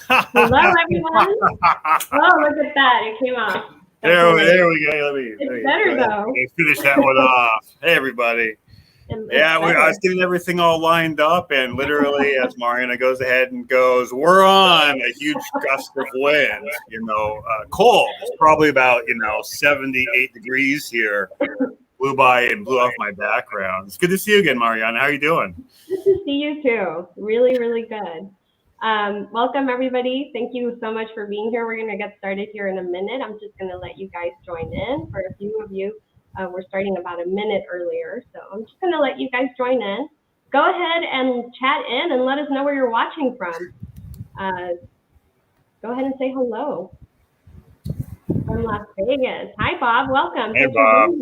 Hello, everyone. Oh, look at that. It came off. There we go. It's better, though. Let's finish that one off. Hey, everybody. I was getting everything all lined up, and literally, as Mariana goes ahead and goes, we're on a huge gust of wind. Cold. It's probably about 78 degrees here. Blew by and blew off my background. It's good to see you again, Mariana. How are you doing? Good to see you too. Really, really good. Welcome, everybody. Thank you so much for being here. We're going to get started here in a minute. I'm just going to let you guys join in. For a few of you, we're starting about a minute earlier, so I'm just going to let you guys join in. Go ahead and chat in and let us know where you're watching from. Go ahead and say hello from Las Vegas. Hi, Bob. Welcome. Hey, Bob.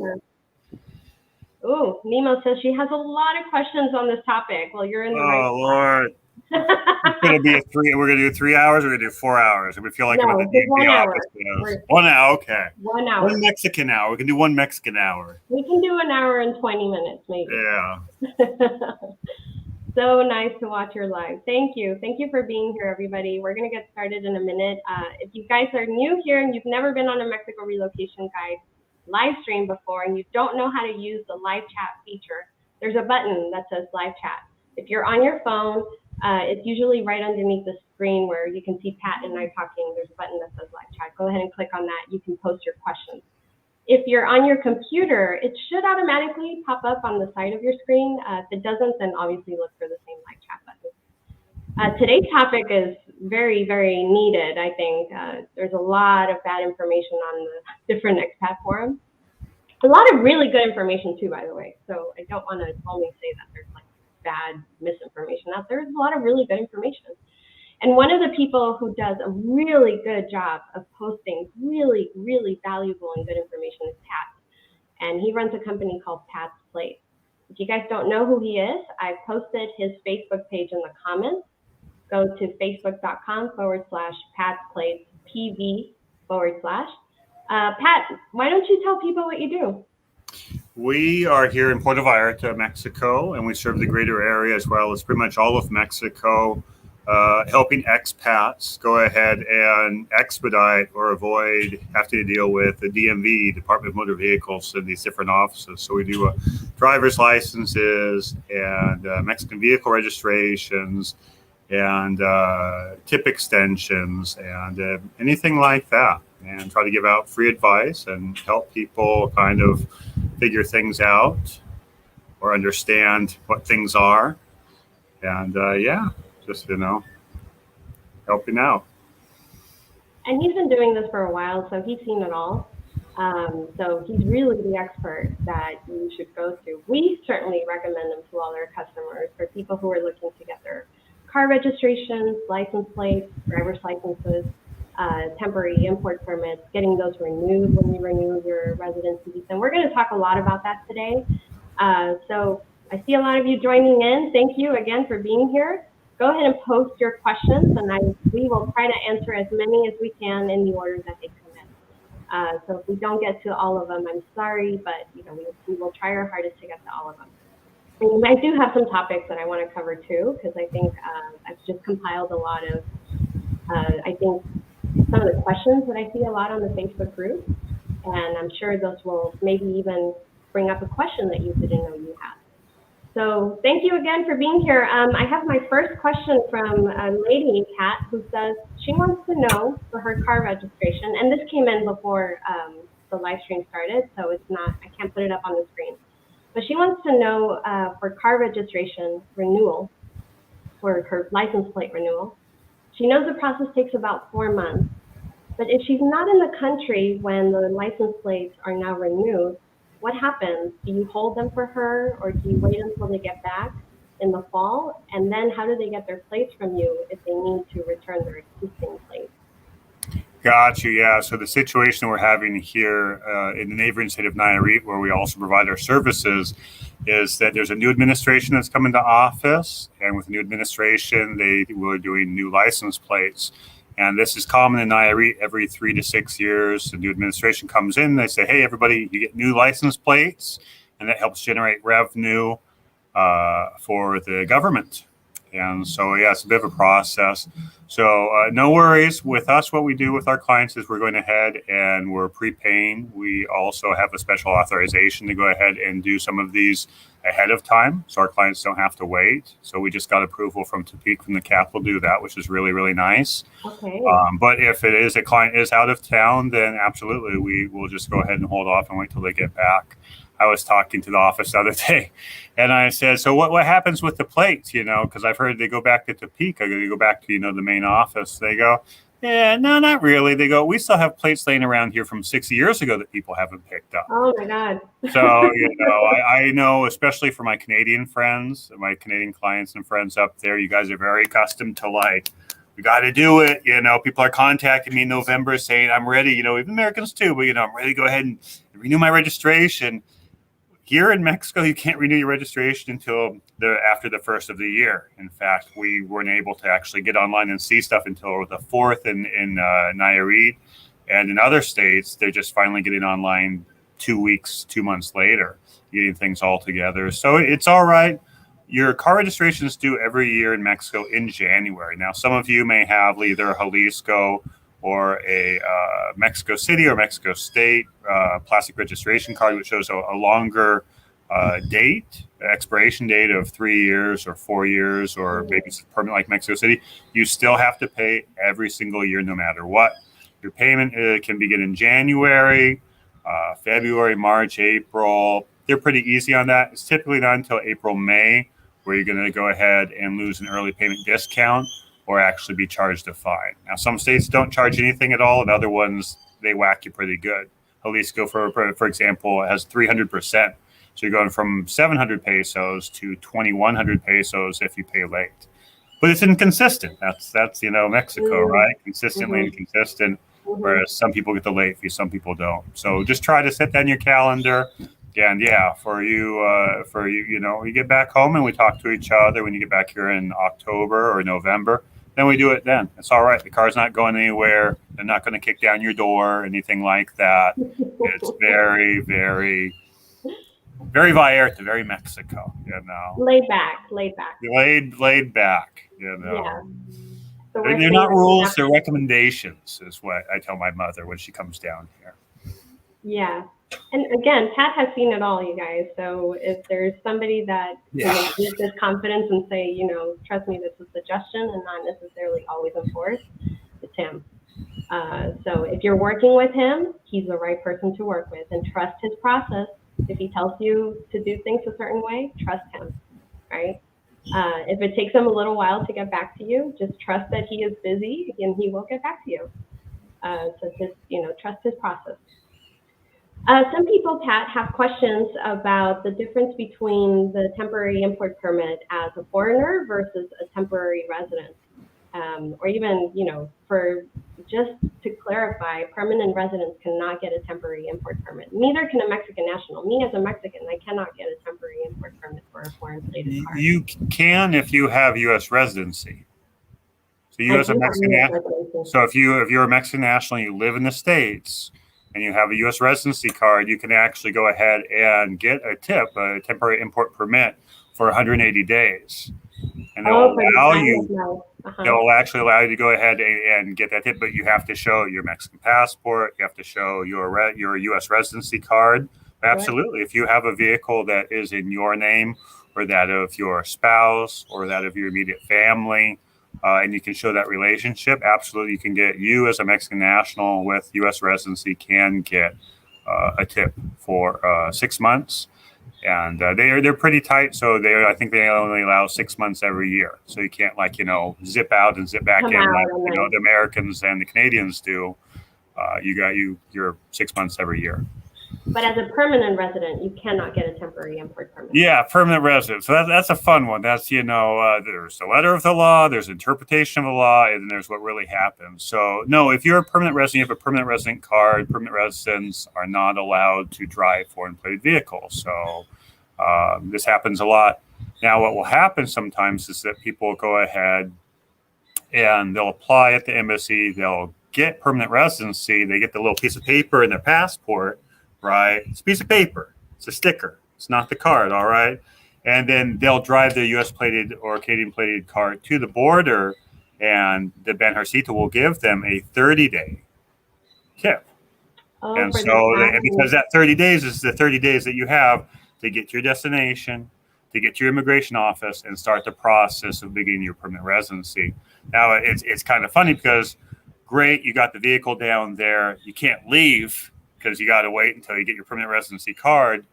Oh, Nemo says she has a lot of questions on this topic. Well, you're in the right spot. Lord. It's going to be we're going to do 3 hours or we're going to do 4 hours? We feel like no, about the DMV office. 1 hour, okay. 1 hour. 1 Mexican hour. We can do 1 Mexican hour. We can do 1 hour and 20 minutes, maybe. Yeah. So nice to watch your live. Thank you. Thank you for being here, everybody. We're going to get started in a minute. If you guys are new here and you've never been on a Mexico Relocation Guide live stream before and you don't know how to use the live chat feature, there's a button that says live chat. If you're on your phone, it's usually right underneath the screen where you can see Pat and I talking. There's a button that says live chat. Go ahead and click on that. You can post your questions. If you're on your computer, it should automatically pop up on the side of your screen. If it doesn't, then obviously look for the same live chat button. Today's topic is very, very needed, I think. There's a lot of bad information on the different expat forums. A lot of really good information too, by the way. So I don't want to only say that there's like bad misinformation out there. There's a lot of really good information. And one of the people who does a really good job of posting really, really valuable and good information is Pat. And he runs a company called Pat's Plate. If you guys don't know who he is, I've posted his Facebook page in the comments. Go to facebook.com/Pat's Plate, PV/. Pat, why don't you tell people what you do? We are here in Puerto Vallarta, Mexico, and we serve the greater area as well as pretty much all of Mexico, helping expats go ahead and expedite or avoid having to deal with the DMV, Department of Motor Vehicles, and these different offices. So we do driver's licenses and Mexican vehicle registrations and tip extensions and anything like that, and try to give out free advice and help people kind of figure things out or understand what things are. And just, helping out. And he's been doing this for a while, so he's seen it all. So he's really the expert that you should go to. We certainly recommend him to all our customers for people who are looking to get their car registrations, license plates, driver's licenses, temporary import permits, getting those renewed when you renew your residencies. And we're going to talk a lot about that today. So I see a lot of you joining in. Thank you again for being here. Go ahead and post your questions, and we will try to answer as many as we can in the order that they come in. So if we don't get to all of them, I'm sorry, but we will try our hardest to get to all of them. And I do have some topics that I want to cover too, because I think I've just compiled a lot of, I think, some of the questions that I see a lot on the Facebook group, and I'm sure those will maybe even bring up a question that you didn't know you had. So thank you again for being here. I have my first question from a lady, Kat, who says she wants to know for her car registration, and this came in before the live stream started, so it's not, I can't put it up on the screen. But she wants to know for car registration renewal, for her license plate renewal. She knows the process takes about 4 months, but if she's not in the country when the license plates are now renewed, what happens? Do you hold them for her, or do you wait until they get back in the fall? And then how do they get their plates from you if they need to return their existing plates? Gotcha. Yeah. So the situation we're having here in the neighboring state of Nayarit, where we also provide our services, is that there's a new administration that's come into office, and with the new administration, they were doing new license plates. And this is common in Nayarit. Every 3 to 6 years, the new administration comes in. They say, hey, everybody, you get new license plates, and that helps generate revenue for the government. And so, yeah, it's a bit of a process. So no worries with us. What we do with our clients is we're going ahead and we're prepaying. We also have a special authorization to go ahead and do some of these ahead of time, so our clients don't have to wait. So we just got approval from Topeka from the Capitol to do that, which is really, really nice. Okay. But if it is a client is out of town, then absolutely we will just go ahead and hold off and wait till they get back. I was talking to the office the other day, and I said, "So what happens with the plates? You know, because I've heard they go back to Topeka, they go back to the main office." They go, "Yeah, no, not really." They go, "We still have plates laying around here from 6 years ago that people haven't picked up." Oh my God. So I know, especially for my Canadian friends, my Canadian clients and friends up there, you guys are very accustomed to we got to do it. People are contacting me in November saying, "I'm ready." Even Americans too, but I'm ready to go ahead and renew my registration. Here in Mexico, you can't renew your registration until after the first of the year. In fact, we weren't able to actually get online and see stuff until the 4th in Nayarit. And in other states, they're just finally getting online 2 months later, getting things all together. So it's all right. Your car registration is due every year in Mexico in January. Now, some of you may have either Jalisco or a Mexico City or Mexico State plastic registration card, which shows a longer expiration date of 3 years or 4 years, or maybe it's permanent like Mexico City. You still have to pay every single year, no matter what. Your payment can begin in January, February, March, April. They're pretty easy on that. It's typically not until April, May, where you're going to go ahead and lose an early payment discount or actually be charged a fine. Now, some states don't charge anything at all, and other ones, they whack you pretty good. Jalisco, for example, has 300%. So you're going from 700 pesos to 2,100 pesos if you pay late. But it's inconsistent. That's Mexico, right? Consistently inconsistent, whereas some people get the late fee, some people don't. So just try to set that in your calendar. And yeah, for you, you get back home and we talk to each other when you get back here in October or November. Then we do it then. It's all right. The car's not going anywhere. They're not going to kick down your door or anything like that. It's very, very, very Vallarta, very Mexico, Laid back. Laid back, Yeah. So They're not rules, they're recommendations, is what I tell my mother when she comes down here. Yeah. And again, Pat has seen it all, you guys. So if there's somebody that use this confidence and say, trust me, this is a suggestion and not necessarily always enforced, it's him. So if you're working with him, he's the right person to work with, and trust his process. If he tells you to do things a certain way, trust him, right? If it takes him a little while to get back to you, just trust that he is busy and he will get back to you. So just, trust his process. Some people, Pat, have questions about the difference between the temporary import permit as a foreigner versus a temporary resident. Or even, for just to clarify, permanent residents cannot get a temporary import permit. Neither can a Mexican national. Me as a Mexican, I cannot get a temporary import permit for a foreign plated card. You can if you have U.S. residency. So you as a Mexican, so if you're a Mexican national and you live in the States and you have a U.S. residency card, you can actually go ahead and get a temporary import permit for 180 days. And they'll allow you. They'll actually allow you to go ahead and get that tip, but you have to show your Mexican passport. You have to show your U.S. residency card. But absolutely, if you have a vehicle that is in your name, or that of your spouse, or that of your immediate family, and you can show that relationship, absolutely, you can get, you as a Mexican national with U.S. residency can get a tip for 6 months. And they're pretty tight, so I think they only allow 6 months every year. So you can't zip out and zip back in like the Americans and the Canadians do. You're 6 months every year. But as a permanent resident, you cannot get a temporary import permit. Yeah, permanent resident. So that's a fun one. That's, there's the letter of the law, there's interpretation of the law, and then there's what really happens. So, no, if you're a permanent resident, you have a permanent resident card. Permanent residents are not allowed to drive foreign plated vehicles. So this happens a lot. Now, what will happen sometimes is that people go ahead and they'll apply at the embassy. They'll get permanent residency. They get the little piece of paper in their passport. Right? It's a piece of paper. It's a sticker. It's not the card, all right? and then they'll drive their U.S. plated or Canadian plated car to the border, and the Banjarcito will give them a 30-day tip. Oh, And for so, the because that 30 days is the 30 days that you have to get to your destination, to get to your immigration office, and start the process of beginning your permanent residency. Now, it's kind of funny because, great, you got the vehicle down there. You can't leave because you got to wait until you get your permanent residency card.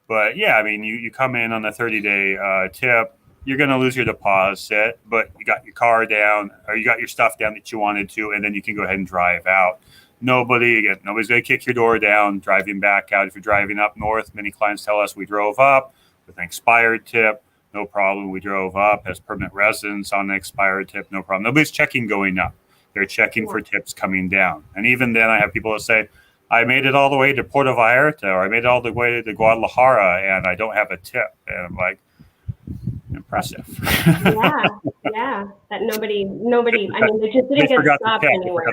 But yeah, I mean, you come in on a 30-day tip. You're going to lose your deposit, but you got your car down, or you got your stuff down that you wanted to, and then you can go ahead and drive out. Nobody's going to kick your door down, driving back out. If you're driving up north, many clients tell us we drove up with an expired tip, no problem. We drove up as permanent residents on an expired tip, no problem. Nobody's checking going up. They're checking for tips coming down. And even then, I have people that say, I made it all the way to Puerto Vallarta, or I made it all the way to Guadalajara, and I don't have a tip. And I'm like, impressive. Yeah. That nobody. I mean, they just didn't get stopped anywhere.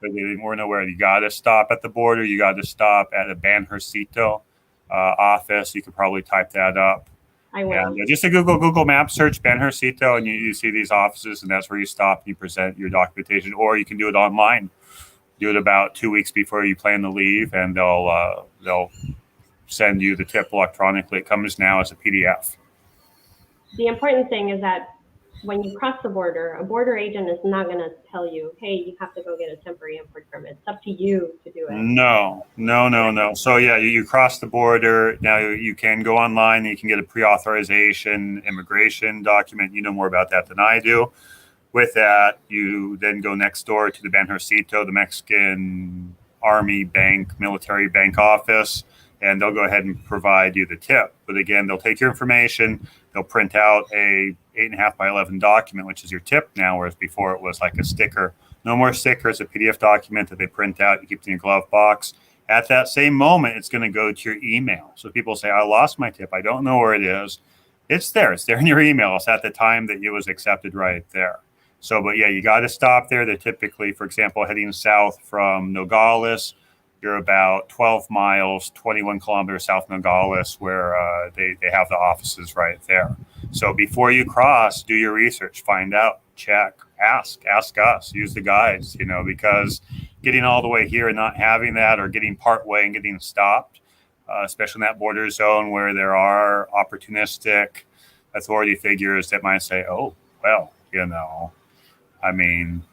They didn't know where. You got to stop at the border. You got to stop at a Banjarcito office. You could probably type that up. I will. And just a Google Maps search Banjarcito, and you see these offices, and that's where you stop and you present your documentation, or you can do it online. Do it about 2 weeks before you plan to leave, and they'll send you the tip electronically. It comes now as a PDF. The important thing is that when you cross the border, a border agent is not going to tell you, hey, you have to go get a temporary import permit. It's up to you to do it. No. So yeah, you cross the border. Now you can go online and you can get a pre-authorization immigration document. You know more about that than I do. With that, you then go next door to the Banjarcito, the Mexican Army Bank, military bank office, and they'll go ahead and provide you the tip. But again, they'll take your information. They'll print out a 8.5 by 11 document, which is your tip now, whereas before it was like a sticker. No more stickers, a PDF document that they print out. You keep it in your glove box. At that same moment, it's going to go to your email. So people say, I lost my tip. I don't know where it is. It's there. It's there in your email. It's at the time that it was accepted right there. So, but yeah, you got to stop there. They're typically, for example, heading south from Nogales. You're about 12 miles, 21 kilometers south of Nogales, where they have the offices right there. So before you cross, do your research, find out, check, ask us, use the guides, because getting all the way here and not having that, or getting part way and getting stopped, especially in that border zone where there are opportunistic authority figures that might say, oh, well, I mean,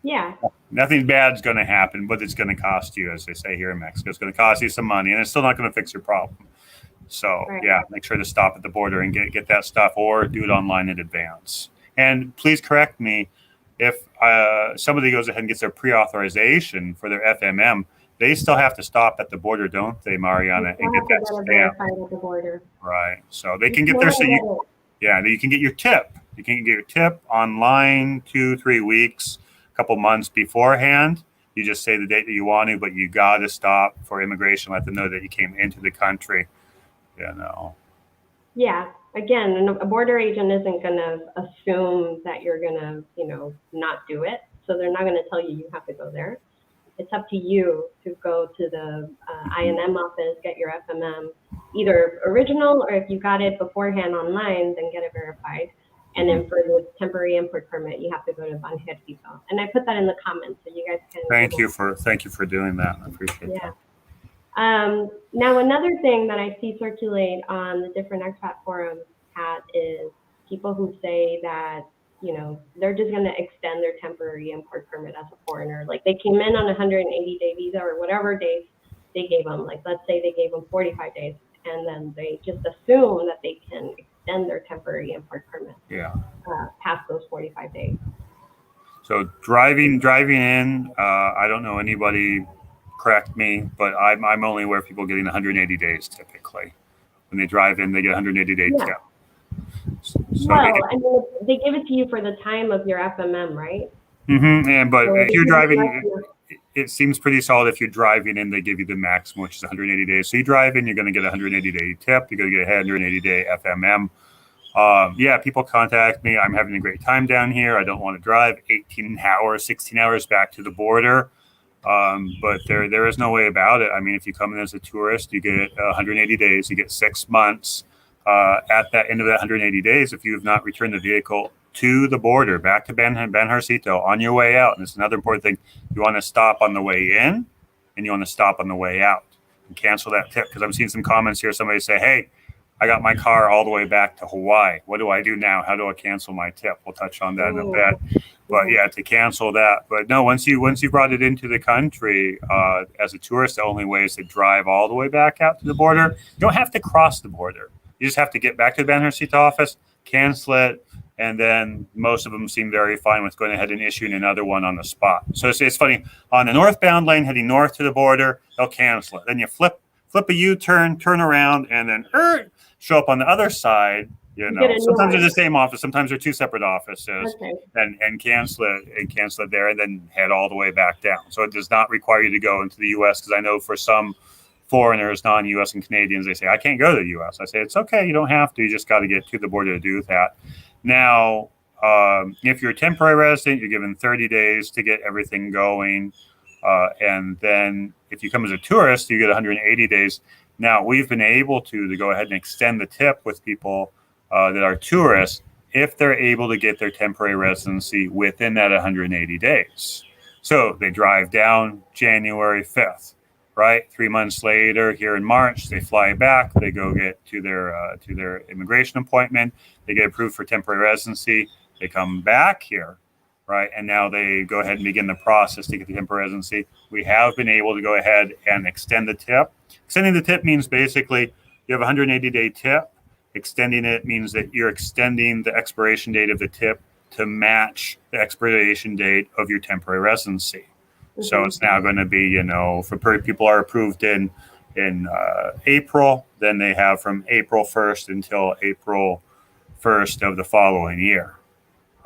yeah, nothing bad is going to happen, but it's going to cost you, as they say here in Mexico. It's going to cost you some money, and it's still not going to fix your problem. So, yeah, make sure to stop at the border and get that stuff, or do it online in advance. And please correct me if somebody goes ahead and gets their pre-authorization for their FMM. They still have to stop at the border, don't they, Mariana, and get that stamp? At the border. Right. So they can get their you can get your tip. You can get your tip online 2-3 weeks, a couple months beforehand. You just say the date that you want to, but you got to stop for immigration. Let them know that you came into the country. Yeah. Again, a border agent isn't going to assume that you're going to, not do it. So they're not going to tell you have to go there. It's up to you to go to the INM office, get your FMM, either original, or if you got it beforehand online, then get it verified. And then for the temporary import permit, you have to go to Banjarcito. And I put that in the comments so you guys can. Thank you for doing that. I appreciate that. Now, another thing that I see circulate on the different expat forums, Pat, is people who say that, they're just going to extend their temporary import permit as a foreigner. Like they came in on a 180-day visa or whatever days they gave them. Like, let's say they gave them 45 days, and then they just assume that they can extend their temporary import permit past those 45 days. So driving in, I don't know anybody, correct me, but I'm only aware of people getting 180 days typically. When they drive in, they get 180-day tip. So they give it to you for the time of your FMM, right? Mm-hmm. But if you're driving, it seems pretty solid. If you're driving in, they give you the maximum, which is 180 days. So you drive in, you're going to get a 180-day tip. You're going to get a 180-day FMM. People contact me. I'm having a great time down here. I don't want to drive 18 hours, 16 hours back to the border. But there is no way about it. I mean, if you come in as a tourist, you get 180 days. You get 6 months. at that end of that 180 days, if you have not returned the vehicle to the border, back to Benjarcito on your way out, and it's another important thing, you want to stop on the way in and you want to stop on the way out and cancel that tip. Because I'm seeing some comments here. Somebody say, hey, I got my car all the way back to Hawaii. What do I do now? How do I cancel my tip? We'll touch on that in a bit. But yeah, to cancel that. But no, once you brought it into the country as a tourist, the only way is to drive all the way back out to the border. You don't have to cross the border. You just have to get back to the Benjarcito office, cancel it, and then most of them seem very fine with going ahead and issuing another one on the spot. So it's funny. On the northbound lane heading north to the border, they'll cancel it. Then you flip a U-turn, turn around, and then show up on the other side. You know, sometimes they're the same office, sometimes they're two separate offices, and cancel it there, and then head all the way back down. So it does not require you to go into the U.S. because I know for some foreigners, non-U.S. and Canadians, they say, I can't go to the U.S. I say, it's okay, you don't have to. You just got to get to the border to do that. Now, if you're a temporary resident, you're given 30 days to get everything going. And then if you come as a tourist, you get 180 days. Now, we've been able to go ahead and extend the tip with people that are tourists if they're able to get their temporary residency within that 180 days. So they drive down January 5th, right? 3 months later, here in March, they fly back. They go get to their immigration appointment. They get approved for temporary residency. They come back here, right? And now they go ahead and begin the process to get the temporary residency. We have been able to go ahead and extend the tip. Extending the tip means basically you have a 180-day tip. Extending it means that you're extending the expiration date of the tip to match the expiration date of your temporary residency. So it's now going to be, for people are approved in April, then they have from April 1st until April 1st of the following year,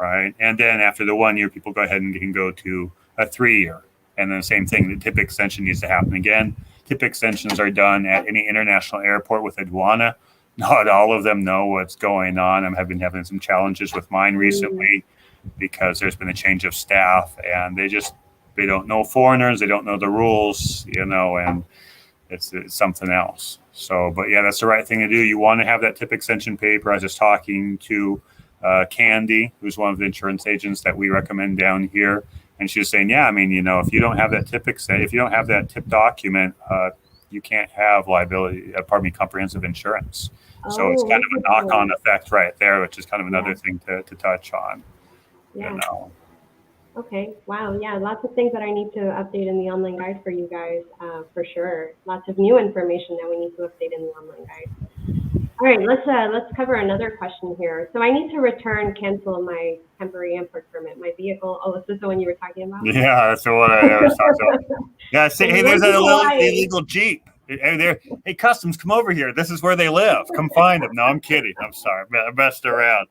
right? And then after the 1 year, people go ahead and can go to a 3 year. And then the same thing, the tip extension needs to happen again. Tip extensions are done at any international airport with aduana. Not all of them know what's going on. I've been having some challenges with mine recently because there's been a change of staff and they don't know foreigners, they don't know the rules, and it's something else. So, but yeah, that's the right thing to do. You want to have that tip extension paper. I was just talking to Candy, who's one of the insurance agents that we recommend down here. And she was saying, yeah, I mean, if you don't have that if you don't have that tip document, you can't have comprehensive insurance. So it's kind of a knock-on effect right there, which is kind of another thing to touch on. Yeah. Okay. Wow. Yeah. Lots of things that I need to update in the online guide for you guys, for sure. Lots of new information that we need to update in the online guide. All right. Let's cover another question here. So I need to cancel my temporary import permit, my vehicle. Oh, is this the one you were talking about? Yeah, that's the one I was talking about. Yeah. Say, hey, there's an illegal Jeep. Hey, Customs, come over here. This is where they live. Come find them. No, I'm kidding. I'm sorry. I messed around.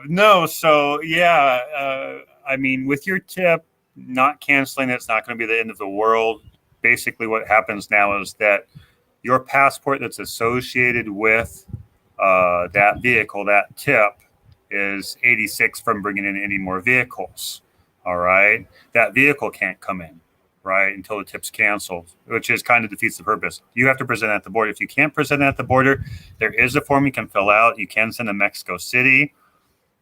No. So yeah. I mean, with your tip, not canceling it's not going to be the end of the world. Basically, what happens now is that your passport that's associated with that vehicle, that tip, is 86 from bringing in any more vehicles. All right. That vehicle can't come in, right, until the tip's canceled, which is kind of defeats the purpose. You have to present at the border. If you can't present at the border, there is a form you can fill out. You can send to Mexico City.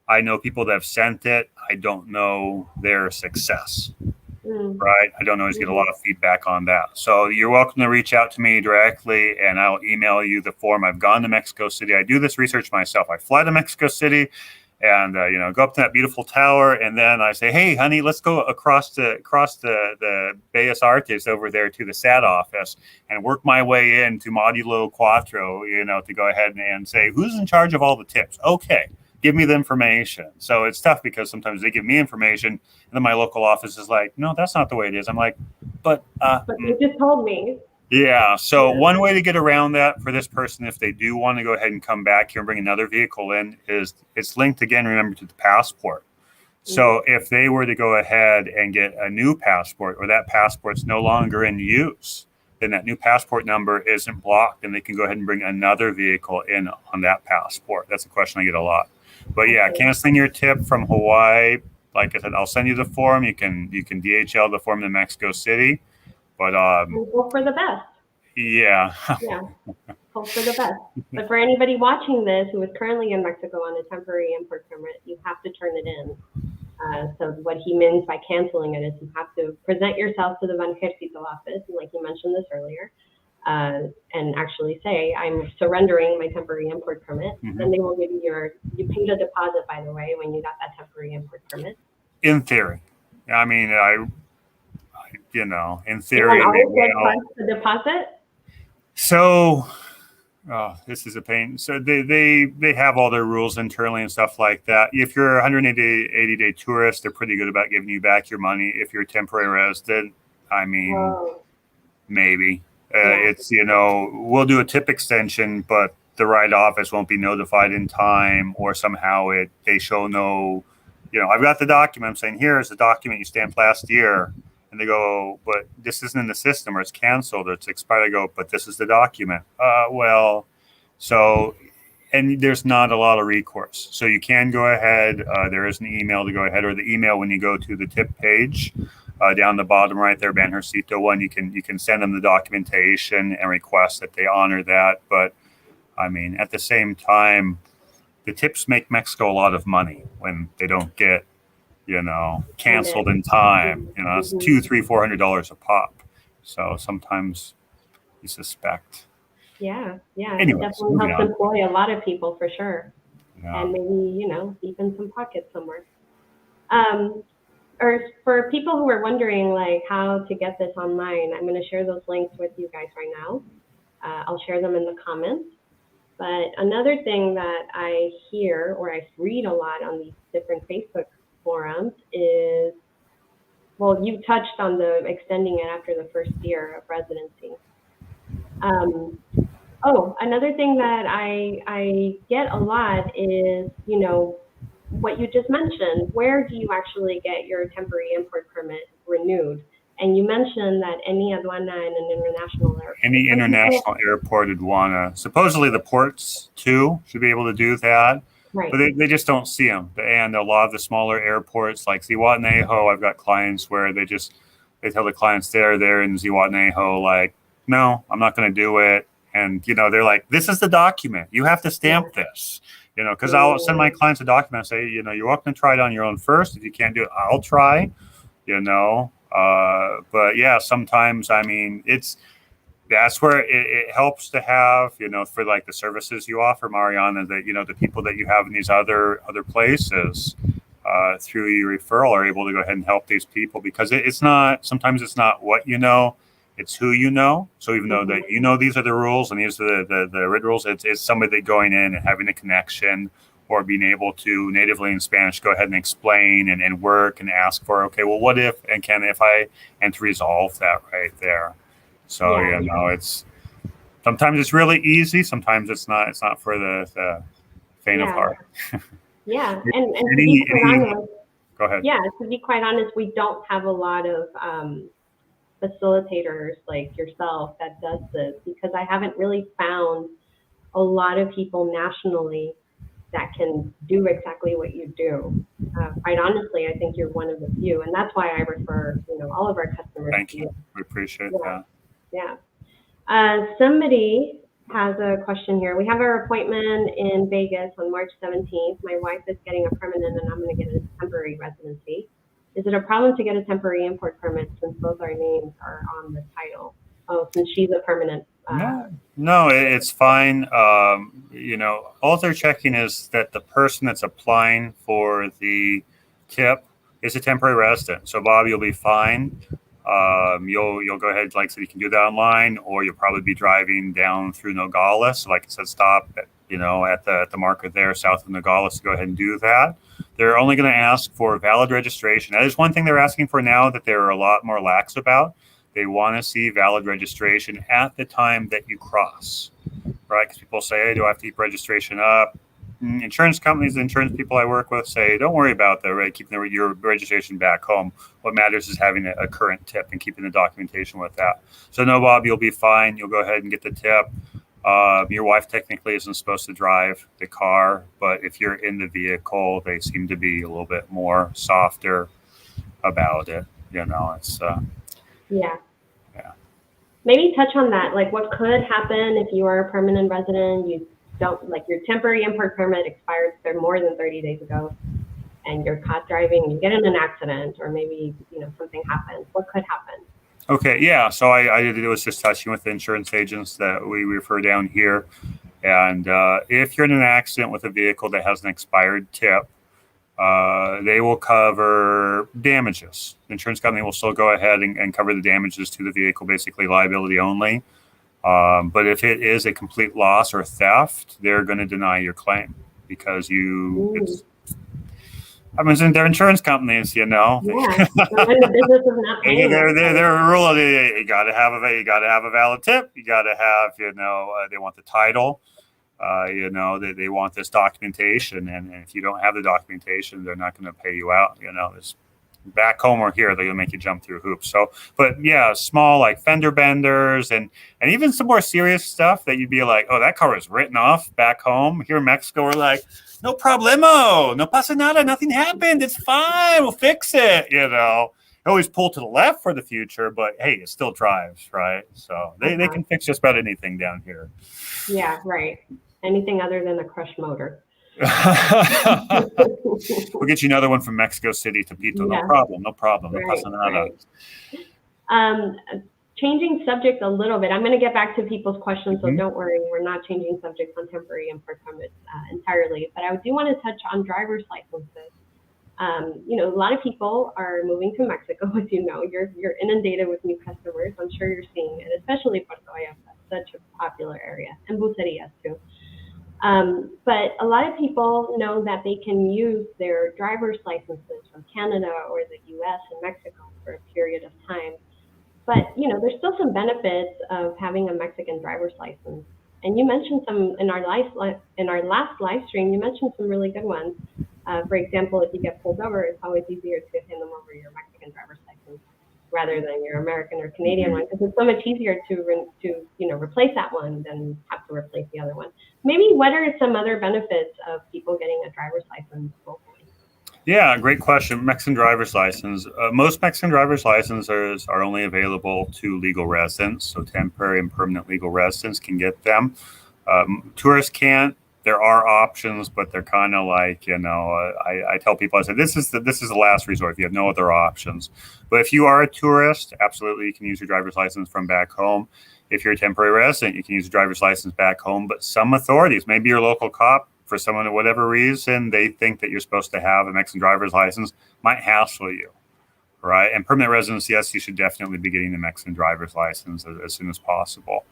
I know people that have sent it. I don't know their success, right? I don't always get a lot of feedback on that. So you're welcome to reach out to me directly, and I'll email you the form. I've gone to Mexico City. I do this research myself. I fly to Mexico City and, go up to that beautiful tower, and then I say, hey, honey, let's go across the Bellas Artes over there to the SAT office and work my way into Modulo Cuatro, to go ahead and say, who's in charge of all the tips? Okay. Give me the information. So it's tough because sometimes they give me information and then my local office is like, no, that's not the way it is. I'm like, but you just told me. Yeah. So one way to get around that for this person, if they do want to go ahead and come back here and bring another vehicle in, is it's linked again, remember, to the passport. So if they were to go ahead and get a new passport or that passport's no longer in use, then that new passport number isn't blocked and they can go ahead and bring another vehicle in on that passport. That's a question I get a lot. But yeah, canceling your tip from Hawaii, like I said, I'll send you the form. You can DHL the form to Mexico City, but hope for the best. Yeah. Hope for the best. But for anybody watching this who is currently in Mexico on a temporary import permit, you have to turn it in. So what he means by canceling it is you have to present yourself to the Banjército office, and like you mentioned this earlier, and actually say, I'm surrendering my temporary import permit. Mhm. Then they will give you you paid a deposit, by the way, when you got that temporary import permit. In theory. I mean, in You theory. want always get plus the deposit? So, this is a pain. So they have all their rules internally and stuff like that. If you're a 180-day tourist, they're pretty good about giving you back your money. If you're a temporary resident, I mean, maybe. It's, we'll do a tip extension, but the right office won't be notified in time, or somehow they show no, I've got the document. I'm saying, here's the document you stamped last year. And they go, but this isn't in the system, or it's canceled, or it's expired. I go, but this is the document. And there's not a lot of recourse. So you can go ahead. There is an email to go ahead, or the email when you go to the tip page down the bottom right there, Banjército one. You can send them the documentation and request that they honor that. But I mean, at the same time, the tips make Mexico a lot of money when they don't get canceled in time. It's $200, $300, $400 a pop. So sometimes you suspect. Yeah. Anyways, it definitely helps employ a lot of people for sure. Yeah. And maybe, even some pockets somewhere. Or for people who are wondering like how to get this online, I'm going to share those links with you guys right now. I'll share them in the comments. But another thing that I hear or I read a lot on these different Facebook forums is, well, you touched on the extending it after the first year of residency. Another thing that I get a lot is, what you just mentioned. Where do you actually get your temporary import permit renewed? And you mentioned that any aduana in an international airport. Any international airport aduana. Supposedly the ports, too, should be able to do that. Right. But they just don't see them. And a lot of the smaller airports like Zihuatanejo, I've got clients where they tell the clients there in Zihuatanejo, like, no, I'm not going to do it. And, they're like, this is the document. You have to stamp this. Because I'll send my clients a document and say, you're welcome to try it on your own first. If you can't do it, I'll try, But yeah, sometimes, I mean, that's where it helps to have, for like the services you offer, Mariana, that, the people that you have in these other places through your referral are able to go ahead and help these people, because sometimes it's not what it's who you know. So even though that these are the rules and these are the red rules, it's somebody that going in and having a connection or being able to natively in Spanish go ahead and explain and work and ask for, okay, well, what if and to resolve that right there. So it's sometimes it's really easy, sometimes it's not. It's not for the faint of heart. Yeah, and to be quite honest, go ahead. Yeah, to be quite honest, we don't have a lot of facilitators like yourself that does this, because I haven't really found a lot of people nationally that can do exactly what you do. Quite honestly, I think you're one of the few, and that's why I refer, all of our customers. Thank you. We appreciate that. Yeah. Somebody has a question here. We have our appointment in Vegas on March 17th. My wife is getting a permanent, and I'm going to get a temporary residency. Is it a problem to get a temporary import permit since both our names are on the title? Oh, since she's a permanent. No, it's fine. All they're checking is that the person that's applying for the tip is a temporary resident. So Bob, you'll be fine. You'll go ahead, like I said, you can do that online, or you'll probably be driving down through Nogales. So like I said, stop at the market there south of Nogales to go ahead and do that. They're only going to ask for valid registration. That is one thing they're asking for now that they're a lot more lax about. They want to see valid registration at the time that you cross, right? Because people say, hey, do I have to keep registration up? Insurance companies, the insurance people I work with say, don't worry about keeping your registration back home. What matters is having a current tip and keeping the documentation with that. So no, Bob, you'll be fine. You'll go ahead and get the tip. Your wife technically isn't supposed to drive the car, but if you're in the vehicle, they seem to be a little bit more softer about it. It's yeah. maybe touch on that. Like, what could happen if you are a permanent resident? You don't like your temporary import permit expired more than 30 days ago, and you're caught driving. You get in an accident, or maybe something happens. What could happen? Okay, yeah. So I was just touching with the insurance agents that we refer down here, and if you're in an accident with a vehicle that has an expired tip, they will cover damages. The insurance company will still go ahead and cover the damages to the vehicle, basically liability only. But if it is a complete loss or theft, they're going to deny your claim because they're insurance companies, Yeah, they're in the business of not paying. They're a rule. You got to have a valid tip. You got to have, they want the title. They want this documentation, and if you don't have the documentation, they're not going to pay you out. This back home or here, they're going to make you jump through hoops. So, but yeah, small like fender benders and even some more serious stuff that you'd be like, oh, that car was written off back home. Here in Mexico, we're like, no problemo, no pasa nada, nothing happened. It's fine. We'll fix it. Always pull to the left for the future, but hey, it still drives, right? So they can fix just about anything down here. Yeah, right. Anything other than a crushed motor. We'll get you another one from Mexico City to Pito. Yeah. No problem. Right, No pasa nada. Right. Changing subject a little bit. I'm going to get back to people's questions, so don't worry. We're not changing subjects on temporary import permits entirely. But I do want to touch on driver's licenses. A lot of people are moving to Mexico, as you know. You're inundated with new customers. I'm sure you're seeing it, especially Puerto Vallarta, such a popular area, and Bucerias too. But a lot of people know that they can use their driver's licenses from Canada or the U.S. and Mexico for a period of time. But, there's still some benefits of having a Mexican driver's license. And you mentioned some in our last live stream, you mentioned some really good ones. For example, if you get pulled over, it's always easier to hand them over your Mexican driver's license rather than your American or Canadian one, because it's so much easier to replace that one than have to replace the other one. Maybe what are some other benefits of people getting a driver's license locally? Yeah, great question. Mexican driver's license. Most Mexican driver's licenses are only available to legal residents, so temporary and permanent legal residents can get them. Tourists can't. There are options, but they're kind of like, I tell people, I say, this is the last resort if you have no other options. But if you are a tourist, absolutely, you can use your driver's license from back home. If you're a temporary resident, you can use a driver's license back home. But some authorities, maybe your local cop, for someone, for whatever reason, they think that you're supposed to have a Mexican driver's license, might hassle you, right? And permanent residents, yes, you should definitely be getting the Mexican driver's license as soon as possible.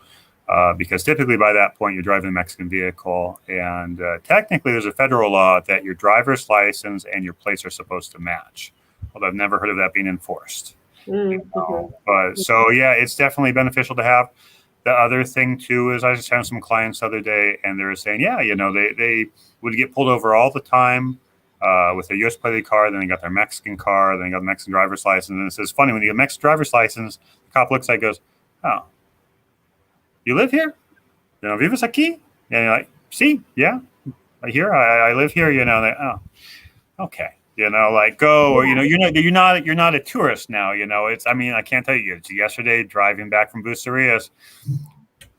Because typically by that point, you're driving a Mexican vehicle. And technically, there's a federal law that your driver's license and your plates are supposed to match. Although I've never heard of that being enforced. But so, yeah, it's definitely beneficial to have. The other thing, too, is I just had some clients the other day, and they were saying, they would get pulled over all the time with their U.S. plated car. Then they got their Mexican car. Then they got the Mexican driver's license. And it says, funny, when you get a Mexican driver's license, the cop looks at it and goes, oh, you live here? Vives aquí? And you're like, sí, yeah, here. I live here, oh, okay. Go, or, you're not a tourist now, I can't tell you, it's yesterday driving back from Bucerias,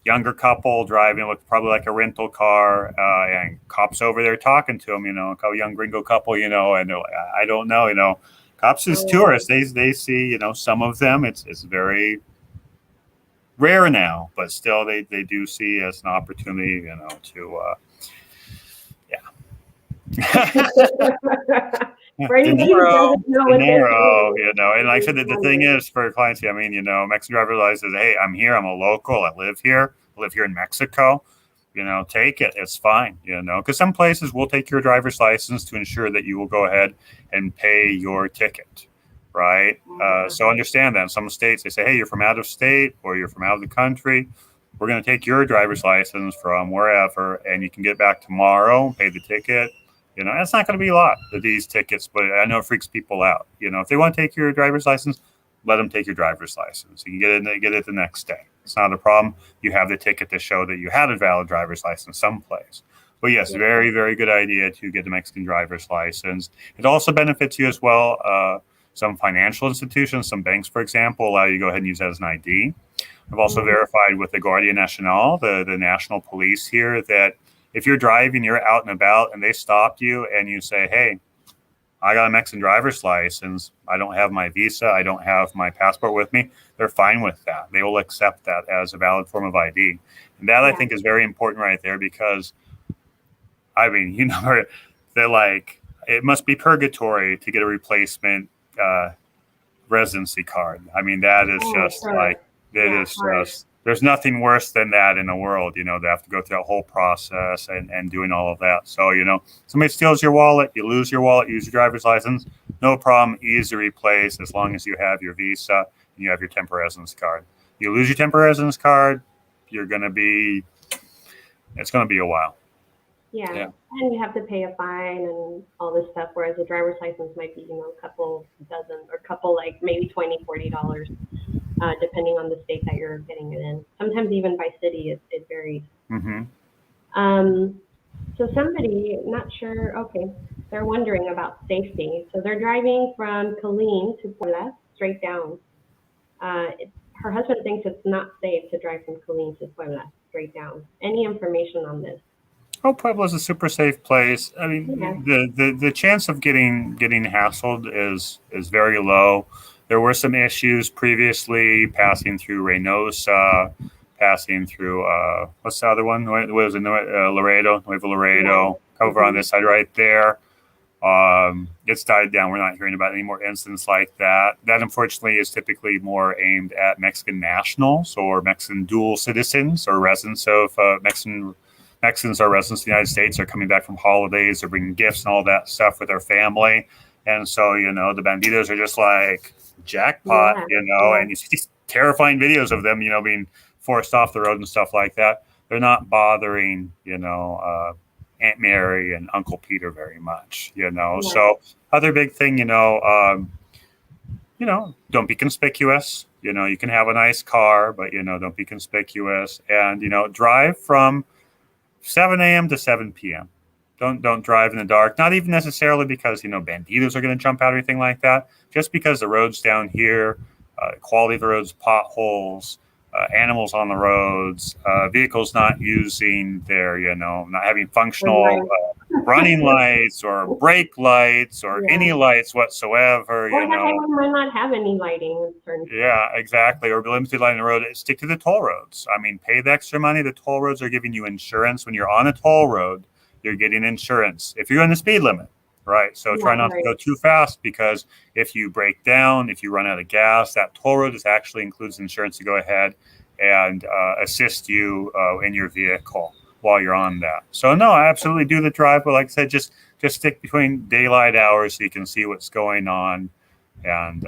younger couple driving, looked probably like a rental car, and cops over there talking to them, a young gringo couple, and they're like, I don't know, cops as tourists, they see, some of them, it's very rare now, but still they do see it as an opportunity, to, dinero, and like I said, the thing is for clients, Mexican driver license, hey, I'm here, I'm a local, I live here in Mexico, take it, it's fine, because some places will take your driver's license to ensure that you will go ahead and pay your ticket, right? So understand that in some states, they say, hey, you're from out of state or you're from out of the country, we're going to take your driver's license from wherever, and you can get back tomorrow, pay the ticket. It's not going to be a lot of these tickets, but I know it freaks people out. If they want to take your driver's license, let them take your driver's license. You can get it the next day. It's not a problem. You have the ticket to show that you had a valid driver's license someplace. But yes, very, very good idea to get the Mexican driver's license. It also benefits you as well. Some financial institutions, some banks, for example, allow you to go ahead and use that as an ID. I've also verified with the Guardia Nacional, the national police here, that if you're driving, you're out and about, and they stop you and you say, hey, I got a Mexican driver's license, I don't have my visa, I don't have my passport with me, they're fine with that. They will accept that as a valid form of ID. And that, I think, is very important right there, because, I mean, you know, they're like, it must be purgatory to get a replacement residency card. I mean, that is just like, it is just, there's nothing worse than that in the world, you know, to have to go through that whole process and doing all of that. So, you know, somebody steals your wallet, you lose your wallet, use your driver's license, no problem, easy to replace as long as you have your visa and you have your temporary residence card. You lose your temporary residence card, you're going to be, it's going to be a while. Yeah. And you have to pay a fine and all this stuff, whereas a driver's license might be, you know, a couple dozen or a couple, like maybe $20, $40, depending on the state that you're getting it in. Sometimes even by city, it varies. So somebody, not sure, okay, they're wondering about safety. So they're driving from Colleen to Puebla, straight down. Her husband thinks it's not safe to drive from Colleen to Puebla, straight down. Any information on this? Oh, Pueblo is a super safe place. I mean, the chance of getting hassled is very low. There were some issues previously passing through Reynosa, passing through what's the other one? What was it? Laredo, Nuevo Laredo, over on this side right there. It's died down. We're not hearing about any more incidents like that. That, unfortunately, is typically more aimed at Mexican nationals or Mexican dual citizens or residents of Mexicans are residents of the United States, are coming back from holidays, they're bringing gifts and all that stuff with their family. And so, you know, the banditos are just like jackpot, you know, and you see these terrifying videos of them, you know, being forced off the road and stuff like that. They're not bothering, you know, Aunt Mary and Uncle Peter very much, you know. So other big thing, you know, don't be conspicuous. You know, you can have a nice car, but, you know, don't be conspicuous. And, you know, drive from 7 a.m. to 7 p.m. Don't drive in the dark. Not even necessarily because, you know, banditos are going to jump out or anything like that. Just because the roads down here, quality of the roads, potholes, animals on the roads, vehicles not using their, you know, not having functional running lights or brake lights or any lights whatsoever. Or might not have any lighting. Yeah, exactly. Or limited light on the road. Stick to the toll roads. I mean, pay the extra money. The toll roads are giving you insurance. When you're on a toll road, you're getting insurance. If you're in the speed limit, right? So try not to go too fast, because if you break down, if you run out of gas, that toll road actually includes insurance to go ahead and assist you in your vehicle while you're on that. So no, I absolutely do the drive, but like I said, just stick between daylight hours so you can see what's going on, and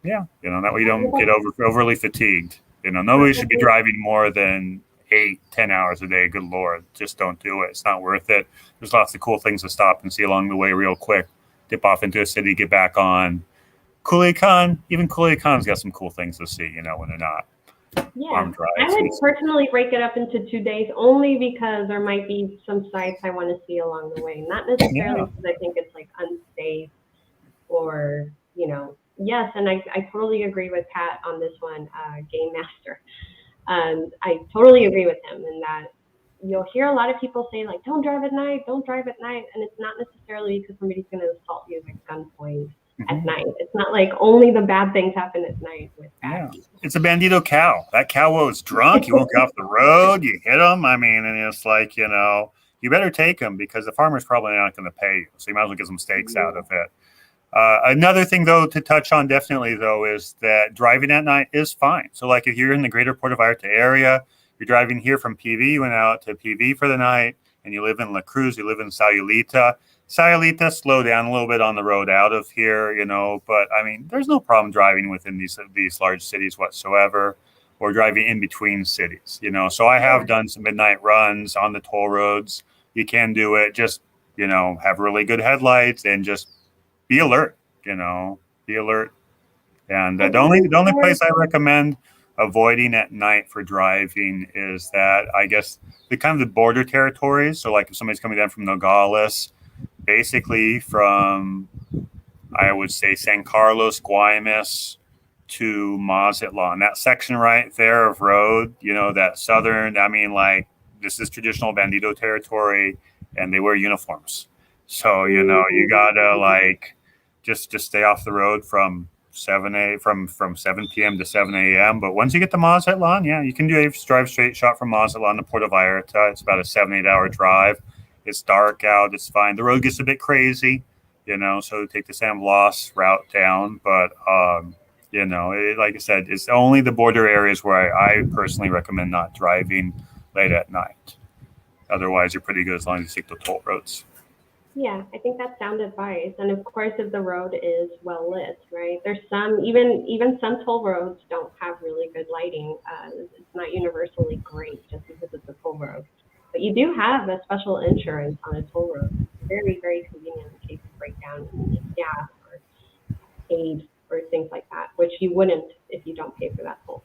you know, that way you don't get overly fatigued. You know, nobody should be driving more than 8-10 hours a day. Good Lord, just don't do it. It's not worth it. There's lots of cool things to stop and see along the way real quick. Dip off into a city, get back on. Culiacan, even Culiacan's got some cool things to see, you know, when they're not armed drives. I would personally break it up into 2 days, only because there might be some sites I want to see along the way. Not necessarily because I think it's like unsafe or, you know, yes, and I totally agree with Pat on this one, Game Master. I totally agree with him in that you'll hear a lot of people say, like, don't drive at night, and it's not necessarily because somebody's going to assault you at gunpoint at night. It's not like only the bad things happen at night with bad people. It's a bandito cow. That cow was drunk. You won't get off the road. You hit him. I mean, and it's like, you know, you better take him, because the farmer's probably not going to pay you. So you might as well get some steaks out of it. Another thing, though, to touch on definitely, though, is that driving at night is fine. So, like, if you're in the greater Puerto Vallarta area, you're driving here from PV, you went out to PV for the night, and you live in La Cruz, you live in Sayulita. Sayulita, slow down a little bit on the road out of here, you know, but, I mean, there's no problem driving within these large cities whatsoever, or driving in between cities, you know. So I have done some midnight runs on the toll roads. You can do it. Just, you know, have really good headlights and just be alert, you know, be alert. And the only place I recommend avoiding at night for driving is that, I guess, the kind of the border territories. So like if somebody's coming down from Nogales, basically from, I would say, San Carlos, Guaymas, to Mazatlan. That section right there of road, that southern, this is traditional Bandito territory, and they wear uniforms. So, you gotta just stay off the road from 7 p.m. to 7 a.m. But once you get to Mazatlan, yeah, you can drive straight shot from Mazatlan to Puerto Vallarta. It's about a 7-8 hour drive. It's dark out. It's fine. The road gets a bit crazy, so take the San Blas route down. But, like I said, it's only the border areas where I personally recommend not driving late at night. Otherwise, you're pretty good as long as you take the toll roads. Yeah, I think that's sound advice. And of course, if the road is well lit, right? There's some, even some toll roads don't have really good lighting. It's not universally great just because it's a toll road. But you do have a special insurance on a toll road. It's very, very convenient in case you break down and you need gas or aid or things like that, which you wouldn't if you don't pay for that toll.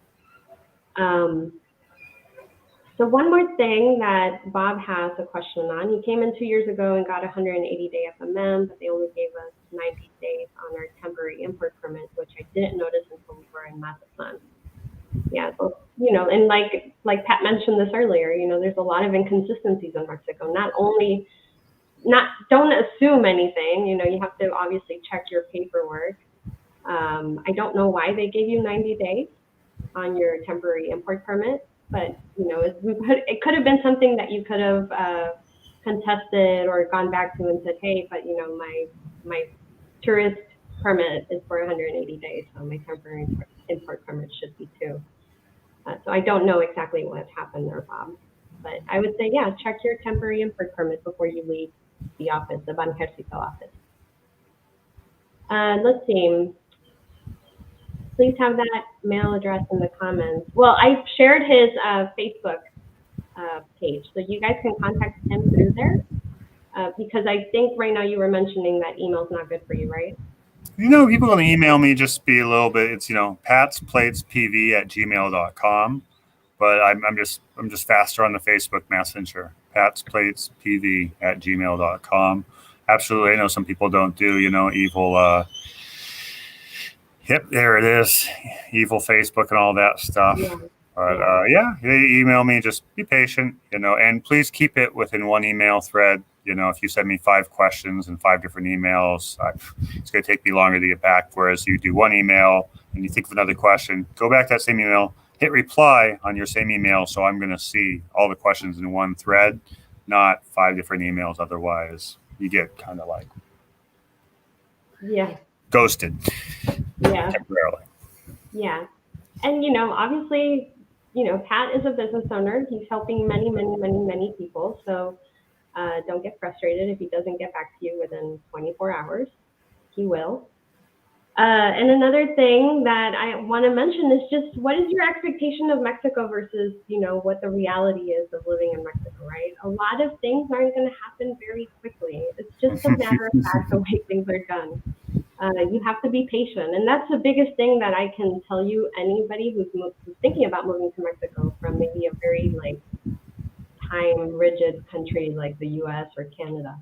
So one more thing that Bob has a question on. He came in 2 years ago and got a 180-day FMM, but they only gave us 90 days on our temporary import permit, which I didn't notice until we were in Mazatlan. Yeah, so, and like Pat mentioned this earlier, there's a lot of inconsistencies in Mexico. Don't assume anything. You have to obviously check your paperwork. I don't know why they gave you 90 days on your temporary import permit. But, it could have been something that you could have contested or gone back to and said, hey, but, my tourist permit is for 180 days, so my temporary import permit should be too. So I don't know exactly what happened there, Bob. But I would say, yeah, check your temporary import permit before you leave the office, the Banjercito office. Let's see. Please have that mail address in the comments. Well, I shared his Facebook page, so you guys can contact him through there. Because I think right now you were mentioning that email's not good for you, right? People can email me, just be a little bit. It's patsplatespv@gmail.com, but I'm just faster on the Facebook Messenger. patsplatespv@gmail.com. Absolutely, I know some people don't do evil. Yep, there it is. Evil Facebook and all that stuff. Yeah. But they email me. Just be patient, and please keep it within one email thread. If you send me 5 questions and 5 different emails, it's going to take me longer to get back. Whereas you do one email and you think of another question, go back to that same email, hit reply on your same email. So I'm going to see all the questions in one thread, not 5 different emails. Otherwise, you get kind of ghosted. Yeah. Temporarily. Yeah. And, obviously, Pat is a business owner. He's helping many, many, many, many people. So don't get frustrated if he doesn't get back to you within 24 hours. He will. And another thing that I want to mention is just what is your expectation of Mexico versus, what the reality is of living in Mexico, right? A lot of things aren't going to happen very quickly. It's just a matter of fact the way things are done. You have to be patient. And that's the biggest thing that I can tell you, anybody who's thinking about moving to Mexico from maybe a very time rigid country like the US or Canada,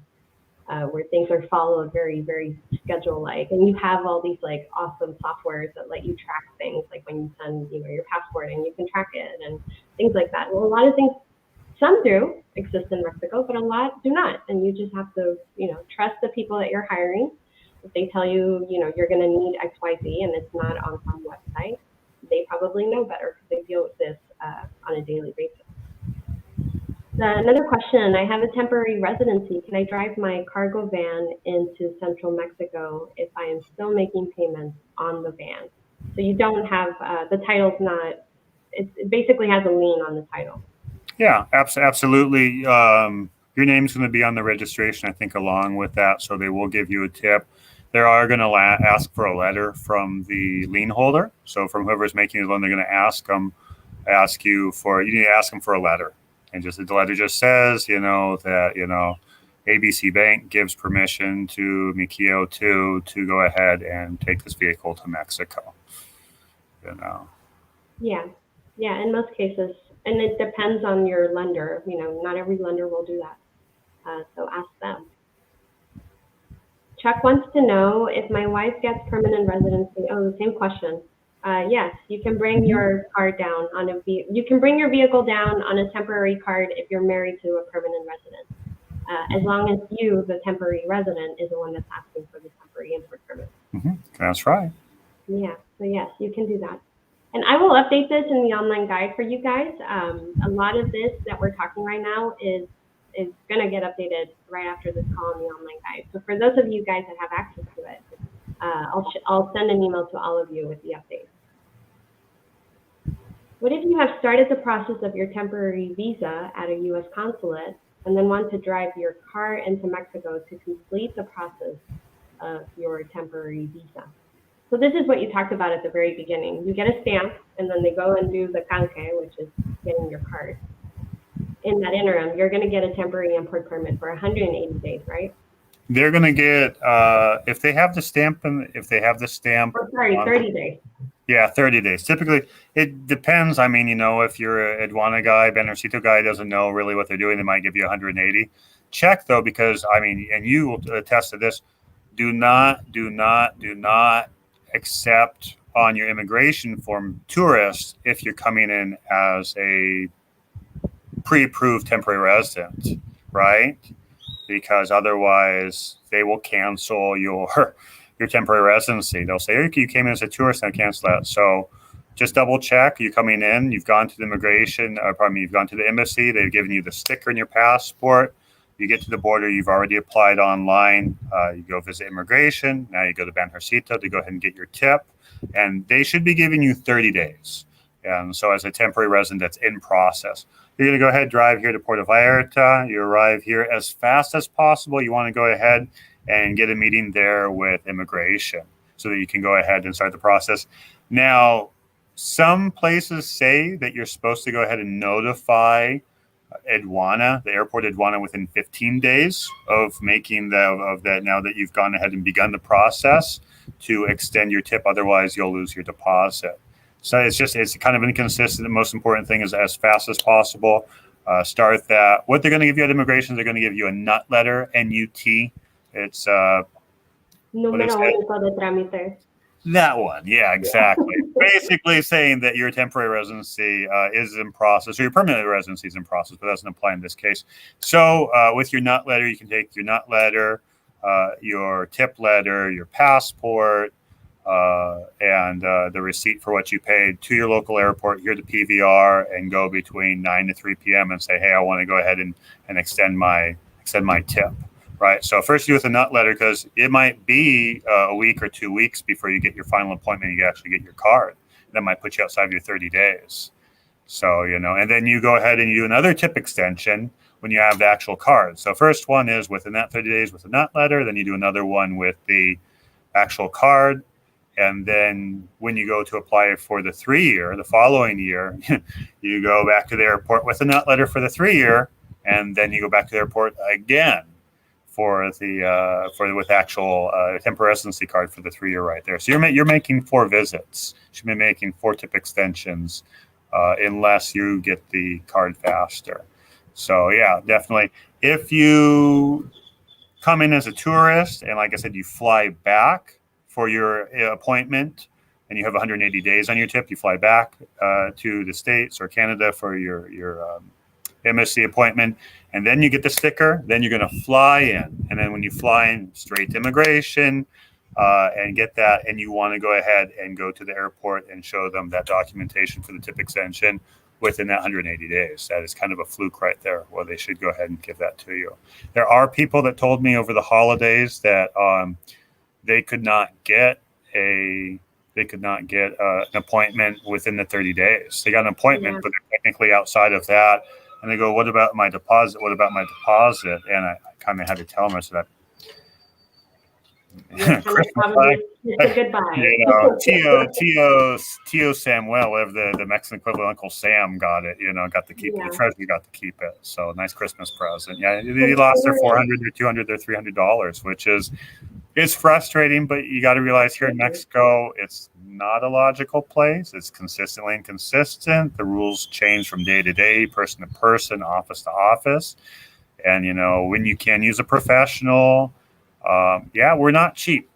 where things are followed very, very schedule-like. And you have all these awesome softwares that let you track things, like when you send your passport and you can track it and things like that. Well, a lot of things, some do exist in Mexico, but a lot do not. And you just have to, trust the people that you're hiring. If they tell you, you're going to need X, Y, Z, and it's not on some website, they probably know better because they deal with this on a daily basis. Another question, I have a temporary residency. Can I drive my cargo van into central Mexico if I am still making payments on the van? So you don't have, the title's not, it basically has a lien on the title. Yeah, absolutely. Your name's going to be on the registration, I think, along with that. So they will give you a tip. They are going to ask for a letter from the lien holder. So from whoever's making the loan, they're going to ask you need to ask them for a letter. And just the letter just says, that, ABC Bank gives permission to Mikio to go ahead and take this vehicle to Mexico. Yeah, in most cases. And it depends on your lender. Not every lender will do that. So ask them. Chuck wants to know if my wife gets permanent residency. Oh, the same question. Yes, you can bring your card down on you can bring your vehicle down on a temporary card if you're married to a permanent resident. As long as you, the temporary resident, is the one that's asking for the temporary import permit. That's right. Yeah, so yes, you can do that. And I will update this in the online guide for you guys. A lot of this that we're talking right now is going to get updated right after this call in the online guide. So for those of you guys that have access to it, I'll send an email to all of you with the update. What if you have started the process of your temporary visa at a U.S. consulate and then want to drive your car into Mexico to complete the process of your temporary visa? So this is what you talked about at the very beginning. You get a stamp, and then they go and do the canque, which is getting your card. In that interim, you're going to get a temporary import permit for 180 days, right? They're going to get if they have the stamp, Oh, sorry, 30 days. Yeah, 30 days. Typically, it depends. I mean, if you're a aduana guy, Benercito guy doesn't know really what they're doing. They might give you 180. Check though, because I mean, and you will attest to this. Do not accept on your immigration form tourists if you're coming in as a pre-approved temporary resident, right? Because otherwise they will cancel your temporary residency. They'll say, okay, you came in as a tourist, and cancel that. So just double check. You're coming in, you've gone to the you've gone to the embassy, they've given you the sticker in your passport. You get to the border, you've already applied online. You go visit immigration. Now you go to Benercito to go ahead and get your tip. And they should be giving you 30 days. And so as a temporary resident, that's in process. You're going to go ahead, drive here to Puerto Vallarta. You arrive here as fast as possible. You want to go ahead and get a meeting there with immigration so that you can go ahead and start the process. Now, some places say that you're supposed to go ahead and notify aduana, the airport aduana, within 15 days of making that. Now that you've gone ahead and begun the process to extend your tip, otherwise you'll lose your deposit. So it's kind of inconsistent. The most important thing is as fast as possible. Start that. What they're going to give you at immigration, they're going to give you a NUT letter, NUT. It's Número único de trámite. That one, yeah, exactly. Basically saying that your temporary residency is in process, or your permanent residency is in process, but that doesn't apply in this case. So with your NUT letter, you can take your NUT letter, your tip letter, your passport, and the receipt for what you paid to your local airport here to PVR, and go between 9 to 3 p.m. and say, hey, I want to go ahead and extend my tip. Right. So first you do with a NUT letter, because it might be a week or 2 weeks before you get your final appointment and you actually get your card. That might put you outside of your 30 days. So, and then you go ahead and you do another tip extension when you have the actual card. So first one is within that 30 days with a NUT letter. Then you do another one with the actual card. And then when you go to apply for the 3-year, the following year, you go back to the airport with a NUT letter for the 3-year. And then you go back to the airport again with actual temporary residency card for the 3-year right there. So you're making 4 visits. You should be making 4 tip extensions unless you get the card faster. So yeah, definitely. If you come in as a tourist and, like I said, you fly back for your appointment and you have 180 days on your tip, you fly back to the States or Canada for your embassy appointment, and then you get the sticker, then you're going to fly in. And then when you fly in, straight to immigration and get that, and you want to go ahead and go to the airport and show them that documentation for the tip extension within that 180 days. That is kind of a fluke right there. Well, they should go ahead and give that to you. There are people that told me over the holidays that they could not get an appointment within the 30 days. They got an appointment, but they're technically outside of that. And they go, what about my deposit? What about my deposit? And I kind of had to tell them, I said, goodbye. Tio Samuel, whatever the Mexican equivalent, Uncle Sam got it, got to keep it. The treasury got to keep it. So nice Christmas present. Yeah, they lost their $400 or $200 or $300, which it's frustrating, but you got to realize here in Mexico, it's not a logical place. It's consistently inconsistent. The rules change from day to day, person to person, office to office. And, when you can use a professional, we're not cheap.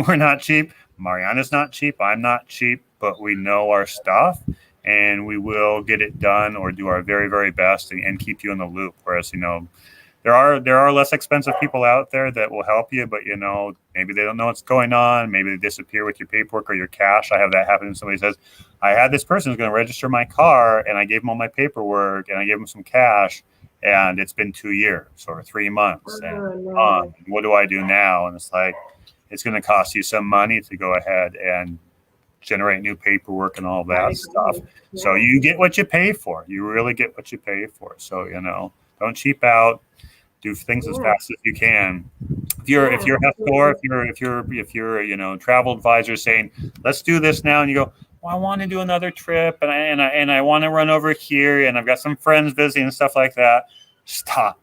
We're not cheap. Mariana's not cheap. I'm not cheap. but we know our stuff, and we will get it done or do our very, very best and keep you in the loop. Whereas, there are less expensive people out there that will help you, but maybe they don't know what's going on. Maybe they disappear with your paperwork or your cash. I have that happen. Somebody says, I had this person who's going to register my car, and I gave them all my paperwork, and I gave them some cash, and it's been 2 years or 3 months. And what do I do now? And it's like, it's going to cost you some money to go ahead and generate new paperwork and all that stuff. Yeah. So you get what you pay for. You really get what you pay for. So, don't cheap out. Do things as fast as you can. If you're a store, if you're travel advisor saying, let's do this now, and you go, well, I want to do another trip, and I want to run over here, and I've got some friends visiting and stuff like that. Stop.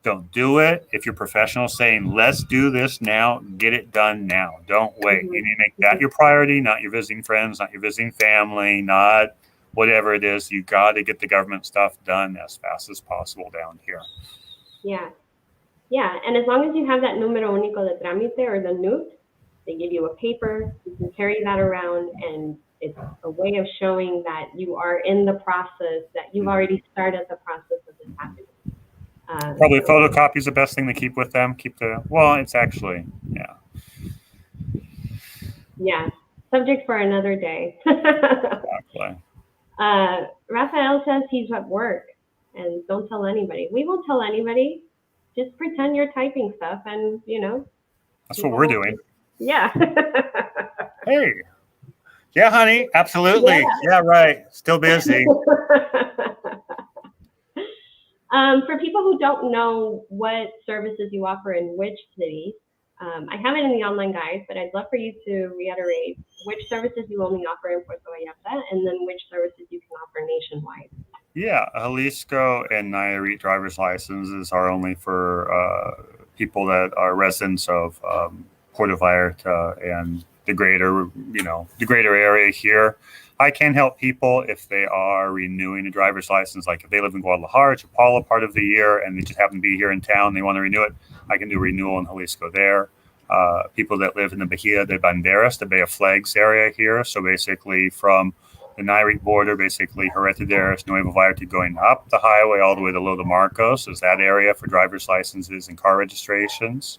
Don't do it. If you're professional saying, let's do this now, get it done now. Don't wait. You need to make that your priority, not your visiting friends, not your visiting family, not whatever it is. You got to get the government stuff done as fast as possible down here. Yeah. Yeah. And as long as you have that número único de trámite or the NUT, they give you a paper, you can carry that around, and it's a way of showing that you are in the process, that you've already started the process of this happening. Probably photocopy is the best thing to keep with them. It's actually, Yeah. Subject for another day. Exactly. Rafael says he's at work and don't tell anybody. We won't tell anybody. Just pretend you're typing stuff, and that's what we're doing. Yeah. Hey. Yeah, honey. Absolutely. Yeah, right. Still busy. For people who don't know what services you offer in which cities, I have it in the online guide, but I'd love for you to reiterate which services you only offer in Puerto Vallarta, and then which services you can offer nationwide. Yeah, Jalisco and Nayarit driver's licenses are only for people that are residents of Puerto Vallarta and the greater area here. I can help people if they are renewing a driver's license, like if they live in Guadalajara, Chapala part of the year, and they just happen to be here in town, they want to renew it, I can do renewal in Jalisco there. People that live in the Bahia de Banderas, the Bay of Flags area here, so basically from the Nayarit border, basically Heretideras, Nuevo Vallarta, going up the highway all the way to Lo de Marcos is that area for driver's licenses and car registrations.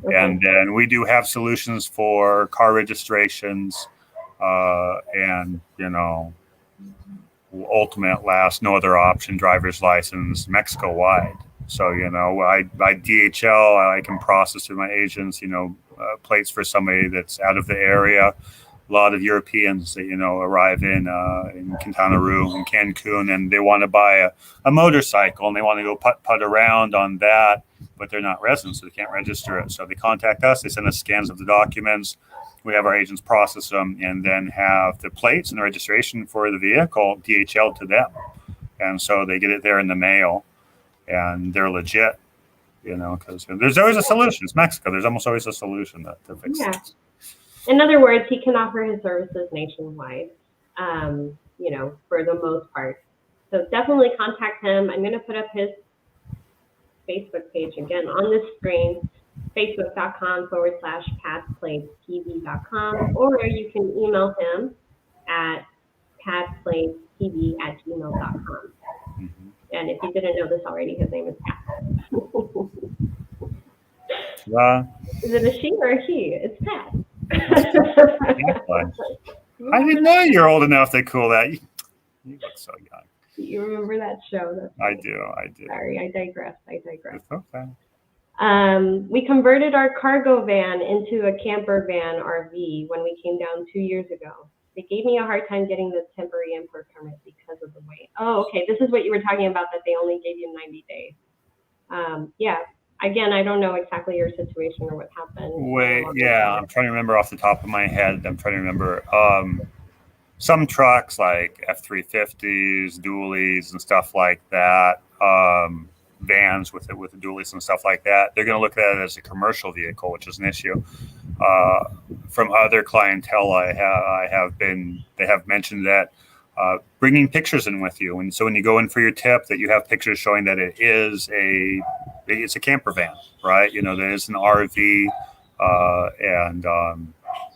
Okay. And then we do have solutions for car registrations and, ultimate last, no other option, driver's license, Mexico wide. So, by DHL, I can process through my agents, plates for somebody that's out of the area. A lot of Europeans that, arrive in Quintana Roo and Cancun, and they want to buy a motorcycle, and they want to go putt around on that, but they're not residents, so they can't register it. So they contact us, they send us scans of the documents. We have our agents process them and then have the plates and the registration for the vehicle DHL to them. And so they get it there in the mail, and they're legit, because there's always a solution. It's Mexico. There's almost always a solution to fix it. In other words, he can offer his services nationwide, for the most part. So definitely contact him. I'm going to put up his Facebook page again on the screen, facebook.com/patsplatestv.com, or you can email him at patsplatestv@gmail.com. Mm-hmm. And if you didn't know this already, his name is Pat. Is it a she or a he? It's Pat. I didn't know you're old enough to call that. You look so young. You remember that show? I do. Sorry, I digress. It's okay. We converted our cargo van into a camper van RV when we came down 2 years ago. They gave me a hard time getting the temporary import permit because of the wait. Oh, okay. This is what you were talking about, that they only gave you 90 days. Yeah. Again, I don't know exactly your situation or what happened. I'm trying to remember off the top of my head. I'm trying to remember some trucks like F-350s, dualies, and stuff like that. Vans with the dualies and stuff like that. They're going to look at it as a commercial vehicle, which is an issue. From other clientele, they have mentioned that bringing pictures in with you, and so when you go in for your tip, that you have pictures showing that it's a camper van, right? That is an RV, and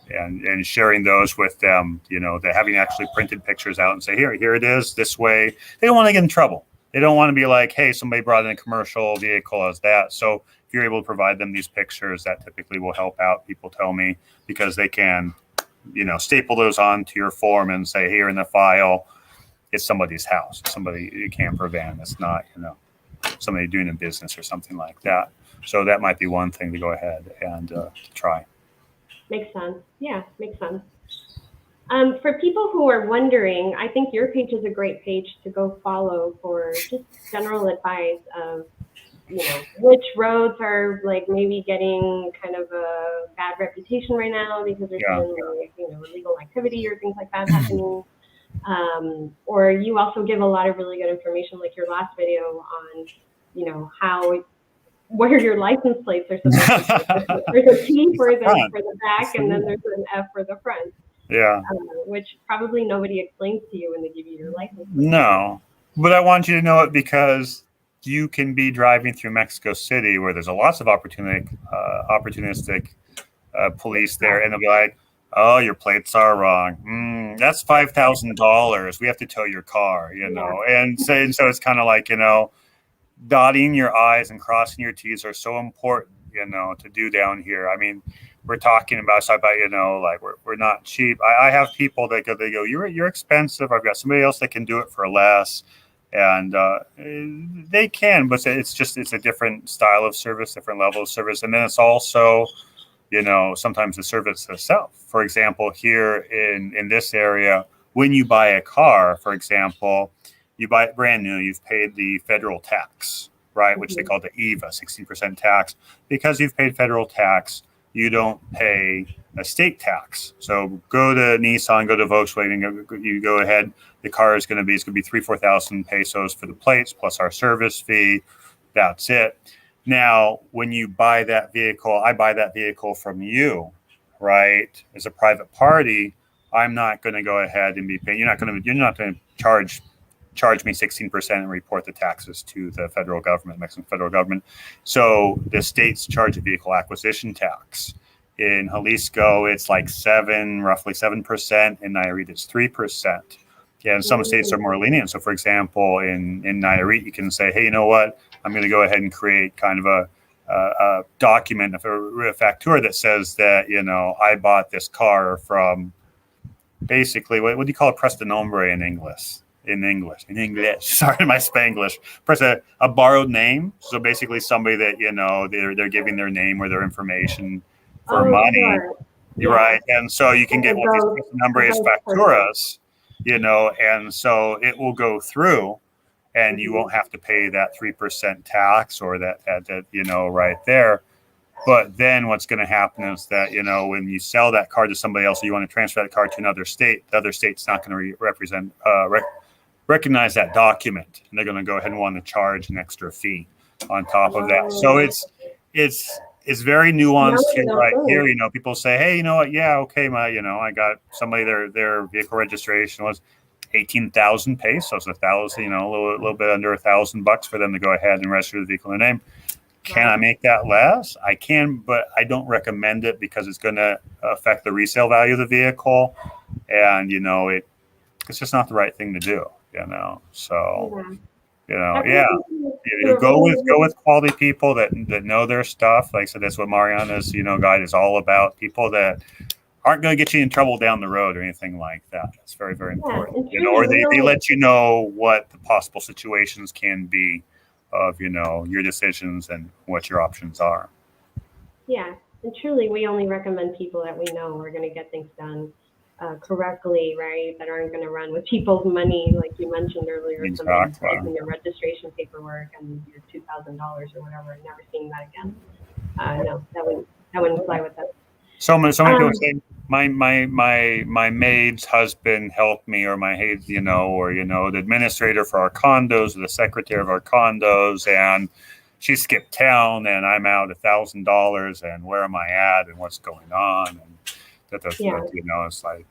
and sharing those with them, that having actually printed pictures out and say, here it is this way. They don't want to get in trouble. They don't want to be like, hey, somebody brought in a commercial vehicle as that. So if you're able to provide them these pictures, that typically will help out. People tell me, because they can, staple those onto your form and say, here in the file, it's somebody's house. Somebody, you can't prevent. It's not, somebody doing a business or something like that. So that might be one thing to go ahead and try. Makes sense. Yeah, makes sense. For people who are wondering, I think your page is a great page to go follow for just general advice of, which roads are like maybe getting kind of a bad reputation right now because there's been like, illegal activity or things like that happening. Or you also give a lot of really good information, like your last video on, where your license plates are supposed to be. There's a T for the back, and then there's an F for the front. Yeah. Which probably nobody explains to you when they give you your license plate. No, but I want you to know it because you can be driving through Mexico City where there's lots of opportunistic police there, and they'll be like, "Oh, your plates are wrong. That's $5,000. We have to tow your car." And so it's kind of like dotting your I's and crossing your T's are so important, to do down here. I mean, we're talking about like we're not cheap. I have people that go, you're expensive. I've got somebody else that can do it for less, and they can, but it's a different style of service, different level of service, and then it's also, sometimes the service itself. For example, here in this area, when you buy a car, for example, you buy it brand new, you've paid the federal tax, right, which they call the EVA, 16% tax. Because you've paid federal tax, you don't pay a state tax. So go to Nissan, go to Volkswagen, you go ahead. The car is going to be 3,000-4,000 pesos for the plates plus our service fee. That's it. Now, when you buy that vehicle, I buy that vehicle from you, right? As a private party, I'm not going to go ahead and be paying. You're not going to charge me 16% and report the taxes to the federal government, Mexican federal government. So the states charge a vehicle acquisition tax. In Jalisco, it's like roughly 7%. In Nayarit, it's 3%. Yeah, and some states are more lenient. So, for example, in Nayarit, you can say, hey, you know what? I'm going to go ahead and create kind of a document, a factura that says that, I bought this car from basically, what do you call a prestanombre in English? In English. Sorry, my Spanglish. Press a borrowed name. So basically somebody that, they're giving their name or their information for money. Sure. Yeah. Right. And so you can get what these numbers facturas, and so it will go through and you won't have to pay that 3% tax or that, right there. But then what's going to happen is that, when you sell that car to somebody else, or you want to transfer that car to another state, the other state's not going to recognize that document, and they're going to go ahead and want to charge an extra fee on top of that. So it's very nuanced here, right here. People say, hey, you know what? Yeah, okay, I got somebody their vehicle registration was 18,000 pesos, 1,000, a little bit under $1,000 for them to go ahead and register the vehicle in their name. Can I make that less? I can, but I don't recommend it because it's going to affect the resale value of the vehicle, and it's just not the right thing to do. So, go with quality people that know their stuff. Like I said, that's what Mariana's, guide is all about. People that aren't going to get you in trouble down the road or anything like that. That's very, very important. Or they let you know what the possible situations can be of, your decisions and what your options are. Yeah. And truly, we only recommend people that we know are going to get things done correctly, right? That aren't going to run with people's money, like you mentioned earlier. Exactly. Somebody your registration paperwork and your $2,000 or whatever, and never seeing that again. No, that wouldn't fly with us. So many people say my maid's husband helped me, or my maid, or the administrator for our condos, or the secretary of our condos, and she skipped town, and I'm out $1,000, and where am I at, and what's going on, and it's like,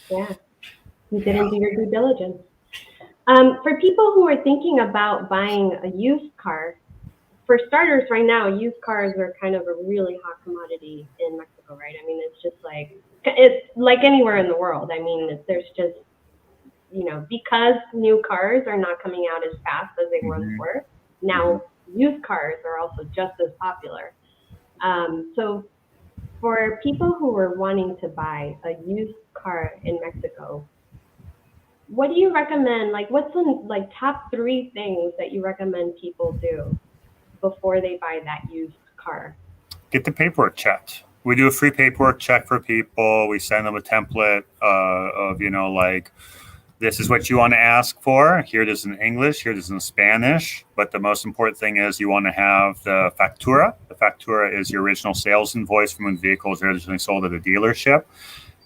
yeah, you didn't do your due diligence. For people who are thinking about buying a used car, for starters, right now, used cars are kind of a really hot commodity in Mexico Mexico, right? I mean, it's like anywhere in the world. I mean, there's just, because new cars are not coming out as fast as they once Mhm. were, now used cars are also just as popular. So for people who are wanting to buy a used car in Mexico, what do you recommend? Like, what's some like top three things that you recommend people do before they buy that used car? Get the paperwork checked. We do a free paperwork check for people. We send them a template of, like, this is what you want to ask for. Here it is in English. Here it is in Spanish. But the most important thing is you want to have the factura. The factura is your original sales invoice from when the vehicle was originally sold at a dealership.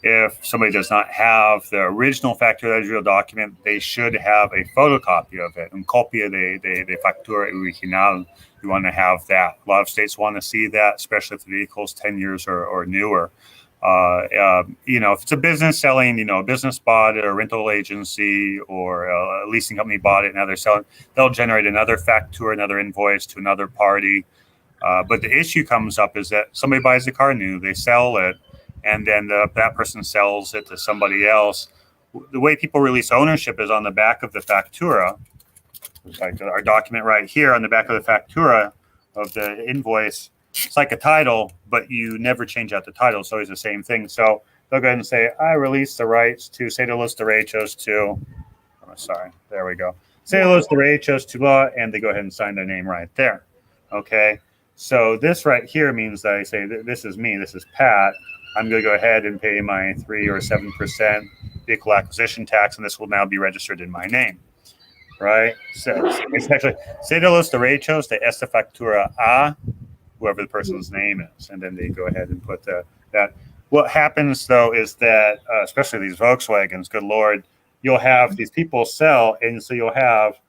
If somebody does not have the original factura, the real document, they should have a photocopy of it. And copia de factura original. You want to have that. A lot of states want to see that, especially if the vehicle is 10 years or newer. If it's a business selling, a business bought it, or a rental agency or a leasing company bought it, now they're selling, they'll generate another factura, another invoice to another party. But the issue comes up is that somebody buys the car new, they sell it, and then that person sells it to somebody else. The way people release ownership is on the back of the factura. Like our document right here on the back of the factura of the invoice. It's like a title, but you never change out the title. It's always the same thing. So they'll go ahead and say, I release the rights to say the los derechos to, there we go. Say the los derechos to blah, and they go ahead and sign their name right there. Okay. So this right here means that I say, this is me, this is Pat. I'm going to go ahead and pay my 3 or 7% vehicle acquisition tax, and this will now be registered in my name. Right? So it's actually, say de los derechos de esta factura a whoever the person's name is, and then they go ahead and put that. What happens, though, is that, especially these Volkswagens, good Lord, you'll have these people sell, and so you'll have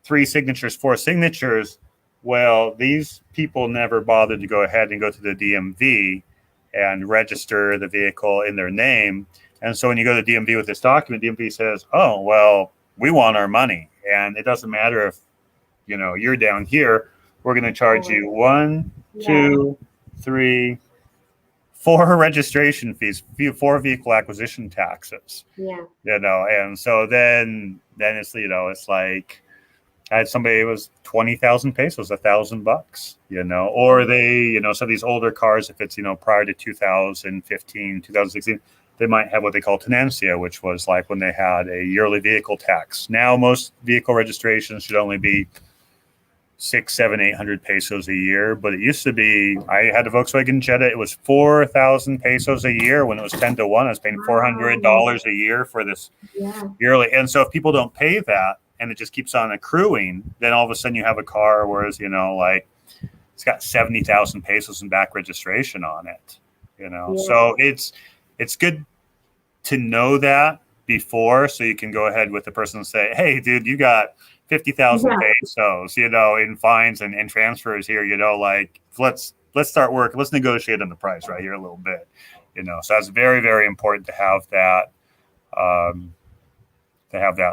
3 signatures, 4 signatures. Well, these people never bothered to go ahead and go to the DMV and register the vehicle in their name. And so when you go to the DMV with this document, DMV says, oh, well, we want our money. And it doesn't matter if, you're down here, we're going to charge you 1, 2, 3, 4 registration fees, 4 vehicle acquisition taxes. Yeah. And so then it's, it's like, I had somebody, it was 20,000 pesos, $1,000, or they, so these older cars, if it's, prior to 2015, 2016, they might have what they call tenencia, which was like when they had a yearly vehicle tax. Now, most vehicle registrations should only be 600, 700, 800 pesos a year. But it used to be, I had a Volkswagen Jetta. It was 4,000 pesos a year when it was 10 to 1. I was paying $400 a year for this yearly. And so if people don't pay that, and it just keeps on accruing, then all of a sudden you have a car, whereas, like it's got 70,000 pesos in back registration on it, So it's good to know that before, so you can go ahead with the person and say, hey, dude, you got 50,000 pesos, in fines and transfers here, like, let's start working. Let's negotiate on the price right here a little bit, So that's very, very important to have that.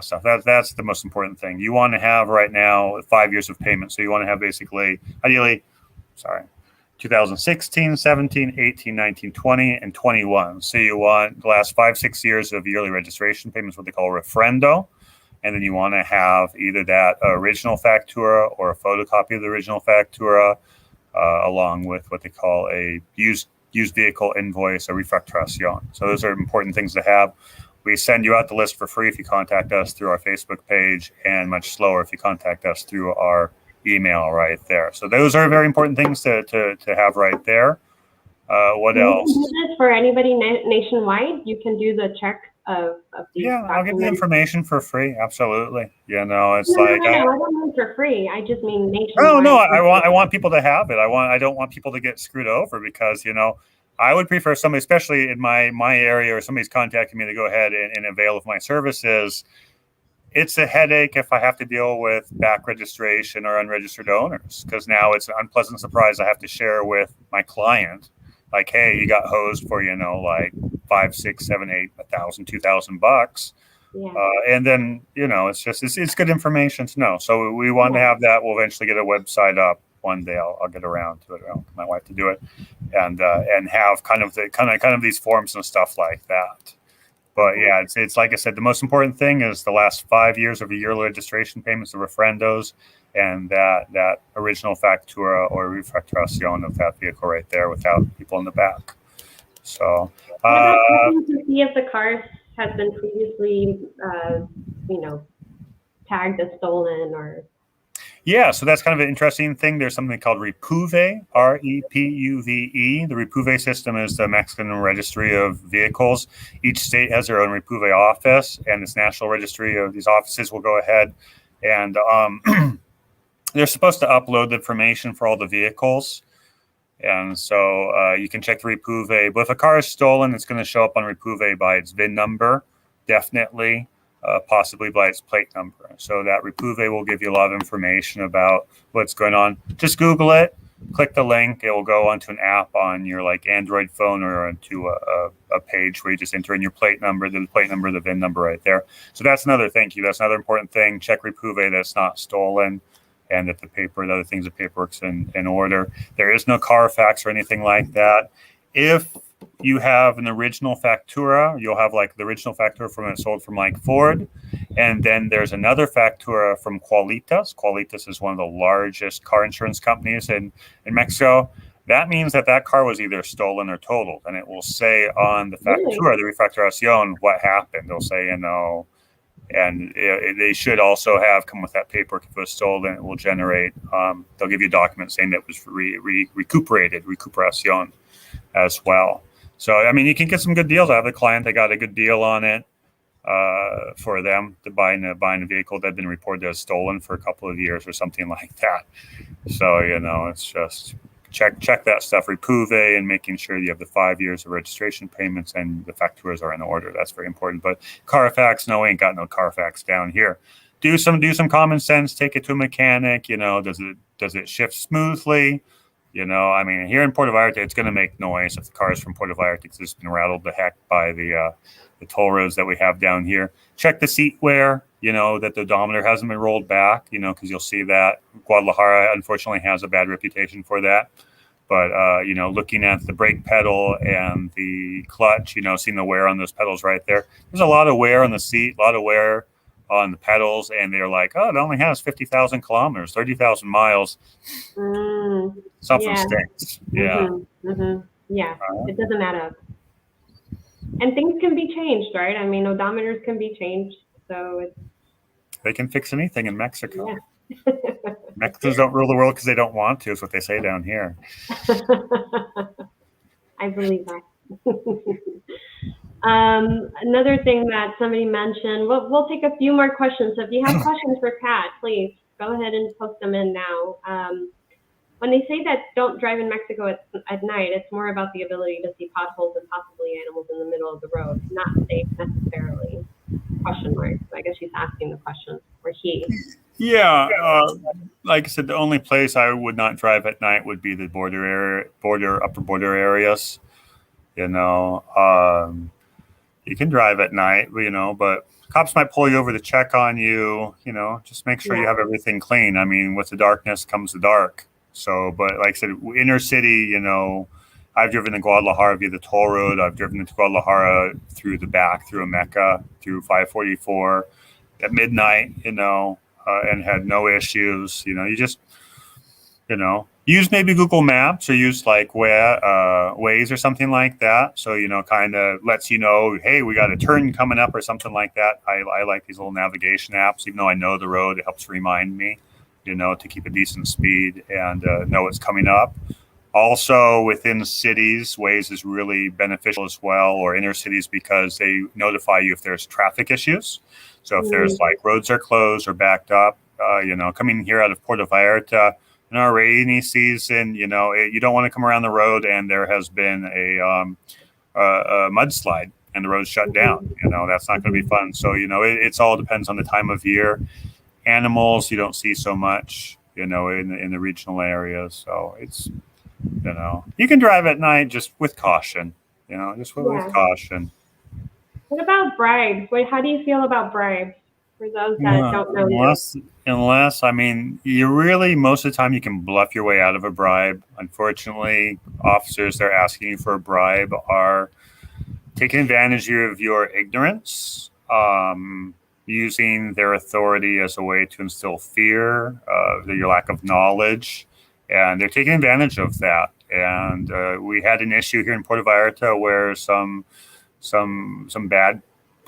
Stuff. That's the most important thing. You want to have right now 5 years of payment. So you want to have basically, ideally, 2016, 17, 18, 19, 20, and 21. So you want the last 5, 6 years of yearly registration payments, what they call refrendo. And then you want to have either that original factura or a photocopy of the original factura, along with what they call a used vehicle invoice, a refacturación. So those are important things to have. We send you out the list for free if you contact us through our Facebook page, and much slower if you contact us through our email right there. So those are very important things to have right there. What else? You can do this for anybody nationwide. You can do the check of these documents. I'll give you information for free. Absolutely. It's no, like I don't mean for free. I just mean nationwide. No. I want people to have it. I don't want people to get screwed over, because I would prefer somebody, especially in my area, or somebody's contacting me, to go ahead and avail of my services. It's a headache if I have to deal with back registration or unregistered owners, because now it's an unpleasant surprise I have to share with my client. Like, hey, you got hosed for, like 5, 6, 7, 8, 1,000, $2,000. And then, it's good information to know. So we want to have that. We'll eventually get a website up one day I'll get around to it. I'll get my wife to do it, and have kind of these forms and stuff like that. But yeah, it's like I said, the most important thing is the last 5 years of a yearly registration payments, the refrendos, and that original factura or refacturación of that vehicle right there without people in the back. So, what about checking to see if the car has been previously, tagged as stolen or? Yeah, so that's kind of an interesting thing. There's something called Repuve, Repuve. The Repuve system is the Mexican Registry of Vehicles. Each state has their own Repuve office, and this national registry of these offices will go ahead and they're supposed to upload the information for all the vehicles. And so you can check the Repuve. But if a car is stolen, it's going to show up on Repuve by its VIN number, definitely. Possibly by its plate number. So that Repuve will give you a lot of information about what's going on. Just Google it, click the link. It will go onto an app on your Android phone or onto a page where you just enter in your plate number, the VIN number right there. So that's another thank you. That's another important thing. Check Repuve that's not stolen and that the other things, the paperwork's in order. There is no Carfax or anything like that. If you have an original factura, you'll have the original factura from it sold from Ford. And then there's another factura from Qualitas. Qualitas is one of the largest car insurance companies in Mexico. That means that car was either stolen or totaled. And it will say on the factura, the refacturación, what happened. They'll say, and they should also have come with that paperwork. If it was stolen, it will generate, they'll give you a document saying that it was recuperación as well. So, I mean, you can get some good deals. I have a client that got a good deal on it for them to buying a vehicle that had been reported as stolen for a couple of years or something like that. So, it's just check that stuff, Repuve, and making sure you have the 5 years of registration payments and the facturas are in order. That's very important. But Carfax, no, we ain't got no Carfax down here. Do some common sense. Take it to a mechanic. Does it shift smoothly? I mean, here in Puerto Vallarta, it's going to make noise if the car is from Puerto Vallarta because it's been rattled the heck by the toll roads that we have down here. Check the seat wear, that the odometer hasn't been rolled back, because you'll see that. Guadalajara, unfortunately, has a bad reputation for that. But, looking at the brake pedal and the clutch, seeing the wear on those pedals right there. There's a lot of wear on the seat, a lot of wear on the pedals, and they're like, oh, it only has 50,000 kilometers, 30,000 miles. Something stinks. Yeah. Yeah, it doesn't add up. And things can be changed, right? I mean, odometers can be changed, so they can fix anything in Mexico. Yeah. Mexicans don't rule the world because they don't want to, is what they say down here. I believe that. Another thing that somebody mentioned, we'll take a few more questions. So if you have questions for Pat, please go ahead and post them in now. When they say that don't drive in Mexico at night, it's more about the ability to see potholes and possibly animals in the middle of the road, not safe necessarily. Question mark. So I guess she's asking the question, or he. Yeah, like I said, the only place I would not drive at night would be the upper border areas. You can drive at night, but cops might pull you over to check on you. Just make sure you have everything clean. I mean, with the darkness comes the dark. So, but like I said, inner city, I've driven to Guadalajara via the toll road. I've driven to Guadalajara through the back, through Ameca, through 544 at midnight, and had no issues. You just, use maybe Google Maps or use Waze or something like that. So, kind of lets you know, hey, we got a turn coming up or something like that. I like these little navigation apps, even though I know the road, it helps remind me, to keep a decent speed and know what's coming up. Also, within cities, Waze is really beneficial as well, or inner cities, because they notify you if there's traffic issues. So if there's roads are closed or backed up, coming here out of Puerto Vallarta in our rainy season, you don't want to come around the road and there has been a mudslide and the road's shut down. That's not going to be fun. So, it's all depends on the time of year. Animals, you don't see so much, in the regional areas. So it's, you can drive at night just with caution, with caution. What about bribes? How do you feel about bribes? for those that don't know you? Unless, I mean, you really, most of the time you can bluff your way out of a bribe. Unfortunately, officers that are asking you for a bribe are taking advantage of your ignorance, using their authority as a way to instill fear, your lack of knowledge, and they're taking advantage of that. And we had an issue here in Puerto Vallarta where some bad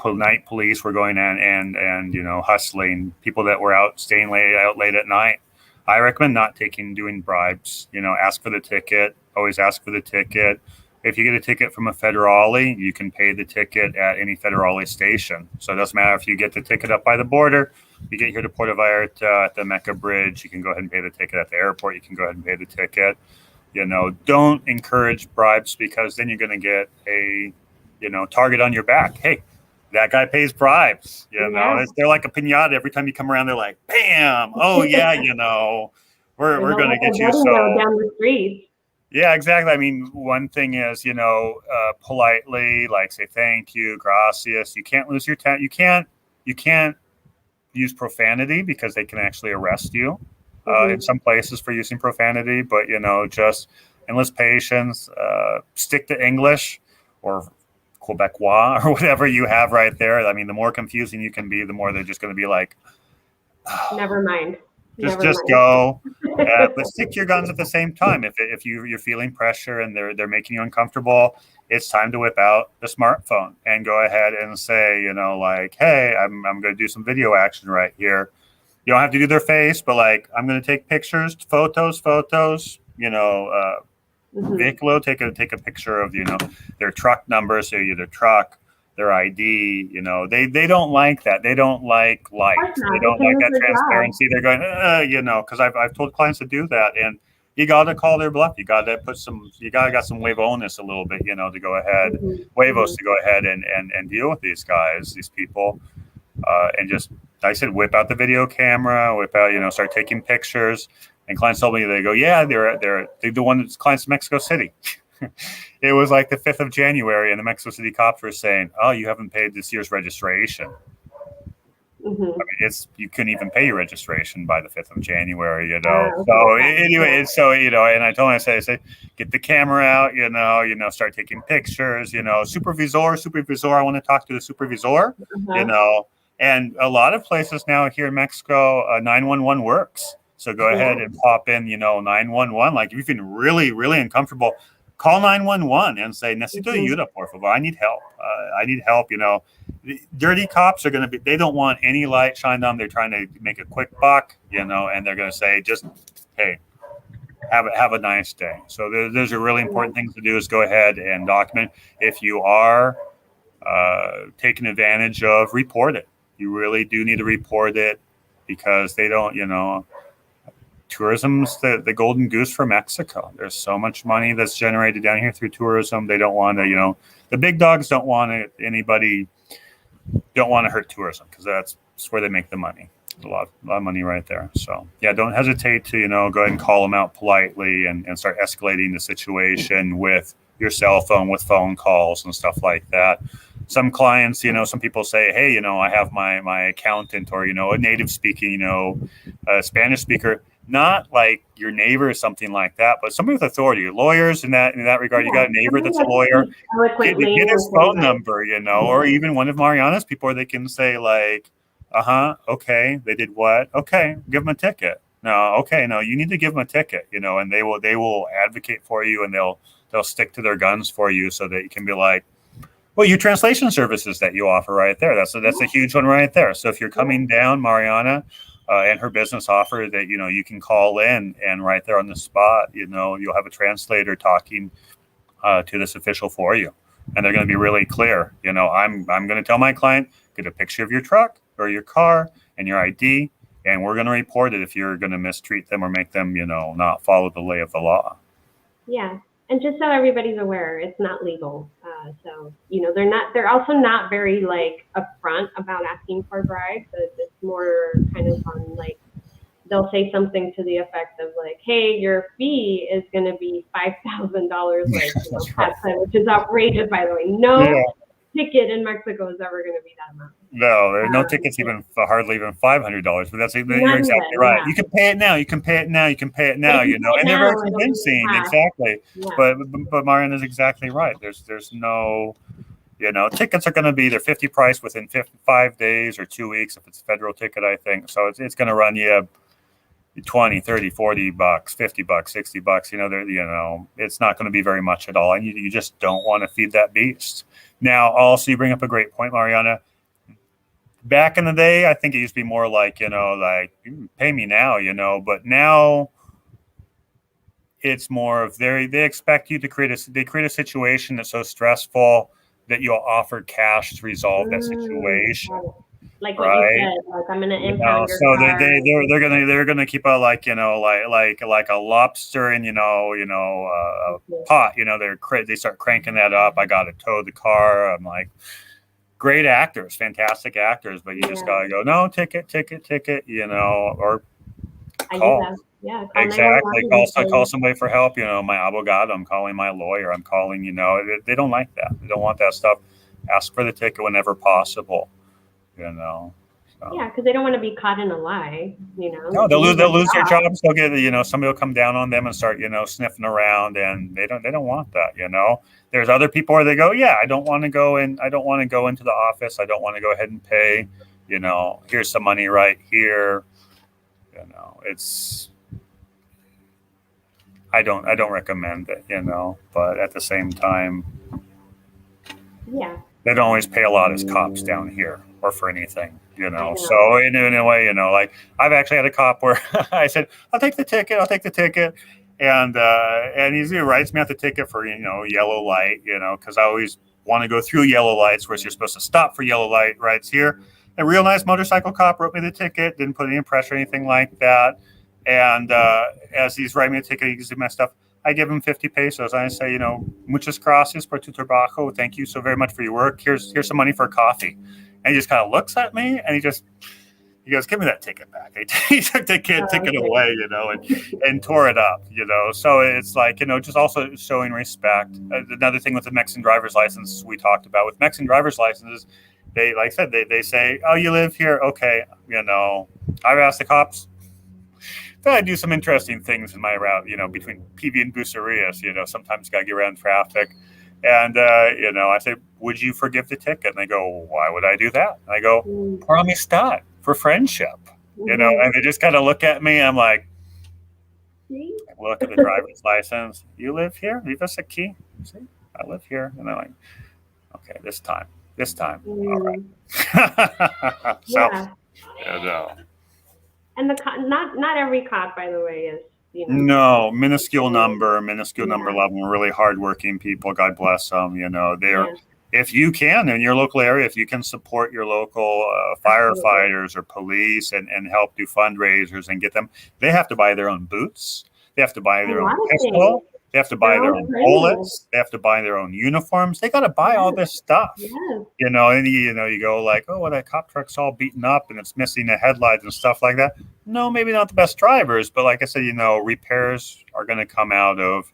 night police were going in and hustling people that were out staying late at night. I recommend not doing bribes. Ask for the ticket. Always ask for the ticket. If you get a ticket from a federale, you can pay the ticket at any federale station. So it doesn't matter if you get the ticket up by the border. You get here to Puerto Vallarta at the Mecca Bridge, you can go ahead and pay the ticket. At the airport, you can go ahead and pay the ticket. Don't encourage bribes, because then you're going to get a target on your back. Hey, that guy pays bribes. They're like a piñata. Every time you come around, they're like, bam. Oh yeah, we're going to get you. So down the street. Yeah, exactly. I mean, one thing is, politely, like, say thank you, gracias. You can't lose your You can't use profanity, because they can actually arrest you in some places for using profanity. But just enlist patience. Stick to English or Quebecois or whatever you have right there. I mean, the more confusing you can be, the more they're just going to be like, never mind. Just go, but stick to your guns at the same time. If you're feeling pressure and they're making you uncomfortable, it's time to whip out the smartphone and go ahead and say, like, hey, I'm going to do some video action right here. You don't have to do their face, but like, I'm going to take pictures, photos. Vehicle, take a picture of their truck number, so their truck, their ID. They don't like that. They don't like lights. They don't like that transparency. They're going, because I've told clients to do that, and you got to call their bluff. You got to got some huevoness a little bit, to go ahead, huevos to go ahead and deal with these guys, these people, and just, like I said, whip out the video camera, whip out, start taking pictures. And clients told me, they go, yeah, they're the one that's clients in Mexico City. It was like the 5th of January, and the Mexico City cops were saying, oh, you haven't paid this year's registration. I mean, you couldn't even pay your registration by the 5th of January, So anyway, and I told him, I said, get the camera out, start taking pictures, supervisor, I want to talk to the supervisor, and a lot of places now here in Mexico, 911 works. So go ahead and pop in, 911. Like, if you've been really, really uncomfortable, call 911 and say, necesito ayuda, por favor. I need help. Dirty cops are going to be, they don't want any light shined on them. They're trying to make a quick buck, and they're going to say, just, hey, have a nice day. So there's a really important thing to do, is go ahead and document. If you are taken advantage of, report it. You really do need to report it, because they don't, tourism's the golden goose for Mexico. There's so much money that's generated down here through tourism. They don't want to, the big dogs don't want to hurt tourism, because that's where they make the money. A lot of money right there. So yeah, don't hesitate to, go ahead and call them out politely and start escalating the situation with your cell phone, with phone calls and stuff like that. Some clients, some people say, hey, I have my accountant, or, a native speaking, Spanish speaker. Not like your neighbor or something like that, but somebody with authority. Lawyers in that regard, you got a neighbor that's a lawyer. Get his phone number, or even one of Mariana's people, they can say like, okay, they did what? Okay, give them a ticket. No, you need to give them a ticket, and they will advocate for you, and they'll stick to their guns for you, so that you can be like, well, your translation services that you offer right there. That's a huge one right there. So if you're coming down, Mariana, and her business offer that, you can call in, and right there on the spot, you'll have a translator talking to this official for you. And they're going to be really clear. I'm going to tell my client, get a picture of your truck or your car and your ID, and we're going to report it if you're going to mistreat them or make them, not follow the lay of the law. Yeah. And just so everybody's aware, it's not legal. So, they're also not very like upfront about asking for bribes. It's more kind of on like, they'll say something to the effect of like, hey, your fee is going to be $5,000, which is outrageous, by the way. No ticket in Mexico is ever going to be that amount. No, there's no Um, tickets even for hardly even $500. But you're Not exactly even, right. yeah. You can pay it now. You can pay it now. You can pay it But now. if you pay it And they're now, very it'll be convincing. half. Exactly. Yeah. But Marian is exactly right. There's no, tickets are going to be either 50 price within 5 days or 2 weeks if it's a federal ticket, I think. So it's going to run you 20, 30, 40 bucks, 50 bucks, 60 bucks. It's not going to be very much at all. And you just don't want to feed that beast. Now, also, you bring up a great point, Mariana. Back in the day, I think it used to be more like, pay me now, but now it's more of they expect you to create a situation that's so stressful that you'll offer cash to resolve that situation, Got it. Like what you right? said, like I'm gonna impound your So car. they're gonna keep a like a lobster in a pot. They start cranking that up. I got to tow the car. I'm like, great actors, fantastic actors, but you just gotta go, no, ticket, or I do call. that. Yeah, call Exactly. 911 Call because somebody for help. My abogado. I'm calling my lawyer. I'm calling. They don't like that. They don't want that stuff. Ask for the ticket whenever possible. So. yeah, because they don't want to be caught in a lie. No, They need they'll their lose their job. jobs. They'll get somebody will come down on them and start sniffing around, and they don't want that. There's other people where they go, yeah, I don't want to go in. I don't want to go into the office. I don't want to go ahead and pay. Here's some money right here. It's I don't recommend it. But at the same time, Yeah, they don't always pay a lot as cops down here or for anything. I know. So in a way, like I've actually had a cop where I said, I'll take the ticket. And he writes me out the ticket for, yellow light, because I always want to go through yellow lights where you're supposed to stop for yellow light rights here. A real nice motorcycle cop wrote me the ticket, didn't put any pressure or anything like that. And as he's writing me the ticket, he gives me my stuff. I give him 50 pesos. I say, muchas gracias por tu trabajo. Thank you so very much for your work. Here's some money for a coffee. And he just kind of looks at me and he goes, give me that ticket back. He took the ticket away, and tore it up, So it's like, just also showing respect. Another thing with the Mexican driver's license we talked about with Mexican driver's licenses, they, like I said, they say, oh, you live here. Okay. I've asked the cops, I do some interesting things in my route, between PV and Bucerias, sometimes got to get around traffic. And, I say, would you forgive the ticket? And they go, why would I do that? And I go, por amistad, for friendship, and they just kind of look at me. I'm like, look at the driver's license. You live here? Vivas aquí? See, I live here. And they're like, okay, this time. All right. So, Yeah. And not every cop, by the way, is no, minuscule number level, really hardworking people. God bless them. They're if you can in your local area, if you can support your local firefighters or police and help do fundraisers and get them, they have to buy their own boots. They have to buy their own pistol. They have to buy their own bullets. They have to buy their own uniforms. They got to buy all this stuff. Yes. And you go like, oh, well, that cop truck's all beaten up and it's missing the headlights and stuff like that. No, maybe not the best drivers, but like I said, repairs are going to come out of,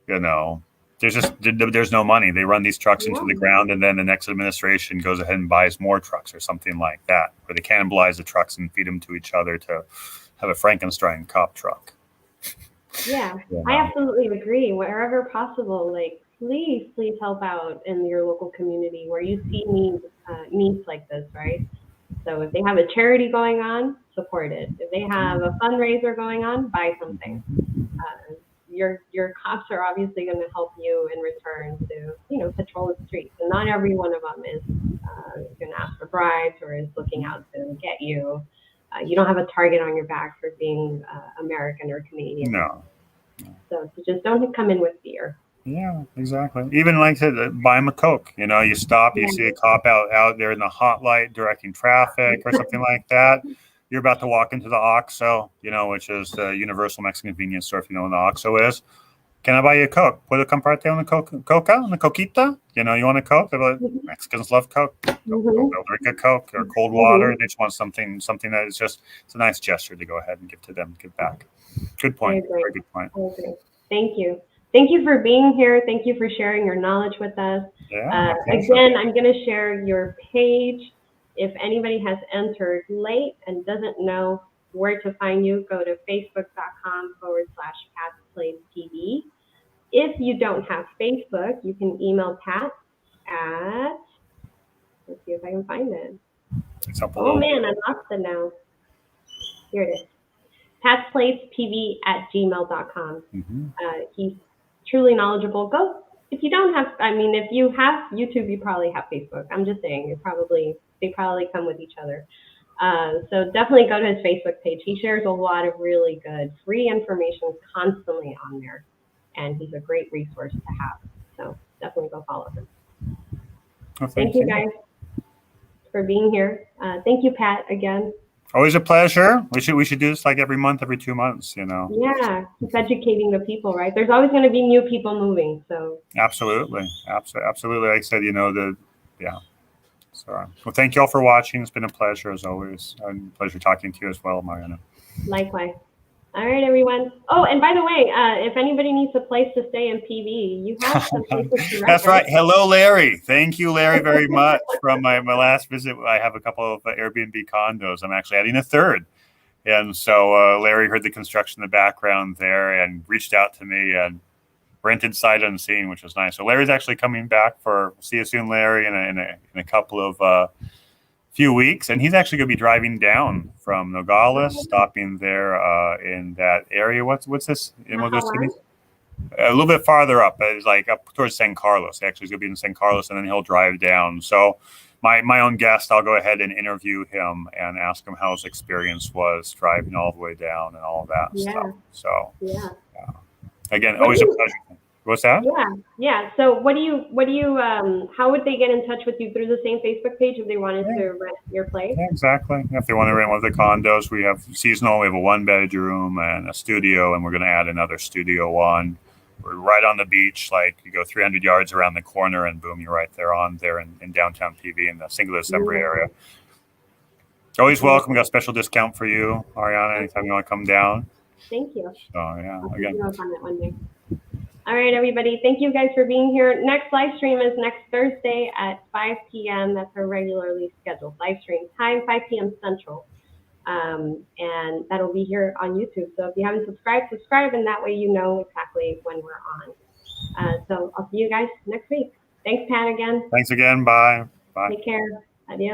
there's no money. They run these trucks into the ground, and then the next administration goes ahead and buys more trucks or something like that, where they cannibalize the trucks and feed them to each other to have a Frankenstein cop truck. Yeah, I absolutely agree. Wherever possible, please help out in your local community where you see needs like this, right? So if they have a charity going on, support it. If they have a fundraiser going on, buy something. Your cops are obviously going to help you in return to patrol the streets, and not every one of them is going to ask for bribes or is looking out to get you. You don't have a target on your back for being American or Canadian. No. So just don't come in with fear. Yeah, exactly. Even like I said, buy them a Coke. You stop, you see a cop out there in the hot light directing traffic or something like that. You're about to walk into the OXXO, which is the Universal Mexican Convenience Store, if you know what the OXXO is. Can I buy you a Coke? Puedo comprarte una Coca, una Coquita? You want a Coke? Mexicans love Coke. They'll drink a Coke or cold water. They just want something that is just, it's a nice gesture to go ahead and give to them, give back. Good point. Very good point. I agree. Thank you. Thank you for being here. Thank you for sharing your knowledge with us. Yeah, again, I'm going to share your page If anybody has entered late and doesn't know where to find you, go to facebook.com/Pat'sPlaceTV. If you don't have Facebook, you can email Pat at, let's see if I can find it. Oh man, I lost it now. Here it is. Pat'sPlaceTV@gmail.com. He's truly knowledgeable. Go. If you don't have, I mean, if you have YouTube, you probably have Facebook. I'm just saying, they probably come with each other. So definitely go to his Facebook page. He shares a lot of really good free information constantly on there, and he's a great resource to have. So definitely go follow him. Well, thank you guys for being here. Thank you, Pat, again. Always a pleasure. We should do this like every month, every 2 months, Yeah, keep educating the people, right? There's always going to be new people moving, so. Absolutely. Absolutely. Like I said, So, well, thank you all for watching. It's been a pleasure as always. And a pleasure talking to you as well, Mariana. Likewise. All right, everyone. Oh, and by the way, if anybody needs a place to stay in PV, you have some places to rent. That's right. Hello, Larry. Thank you, Larry, very much. From my last visit, I have a couple of Airbnb condos. I'm actually adding a third. And so Larry heard the construction in the background there and reached out to me and rented sight unseen, which was nice. So Larry's actually coming back see you soon, Larry, in a couple of few weeks. And he's actually going to be driving down from Nogales, stopping there in that area. What's this? In one of those cities? A little bit farther up. It's like up towards San Carlos. Actually, he's going to be in San Carlos, and then he'll drive down. So my own guest, I'll go ahead and interview him and ask him how his experience was driving all the way down and all of that stuff. So again, always a pleasure. What's that? Yeah. So what do you how would they get in touch with you? Through the same Facebook page if they wanted to rent your place? Yeah, exactly. If they want to rent one of the condos, we have seasonal, we have a 1-bedroom and a studio, and we're going to add another studio on. We're right on the beach, like you go 300 yards around the corner and boom, you're right there in downtown PV in the Cinco de December area. Always welcome. We got a special discount for you, Ariana, anytime you want to come down. Thank you. So I'll again. On that one day. All right, everybody. Thank you guys for being here. Next live stream is next Thursday at 5 p.m. That's our regularly scheduled live stream time, 5 p.m. Central. And that'll be here on YouTube. So if you haven't subscribe, and that way you know exactly when we're on. So I'll see you guys next week. Thanks, Pat, again. Thanks again. Bye. Take care. Adios.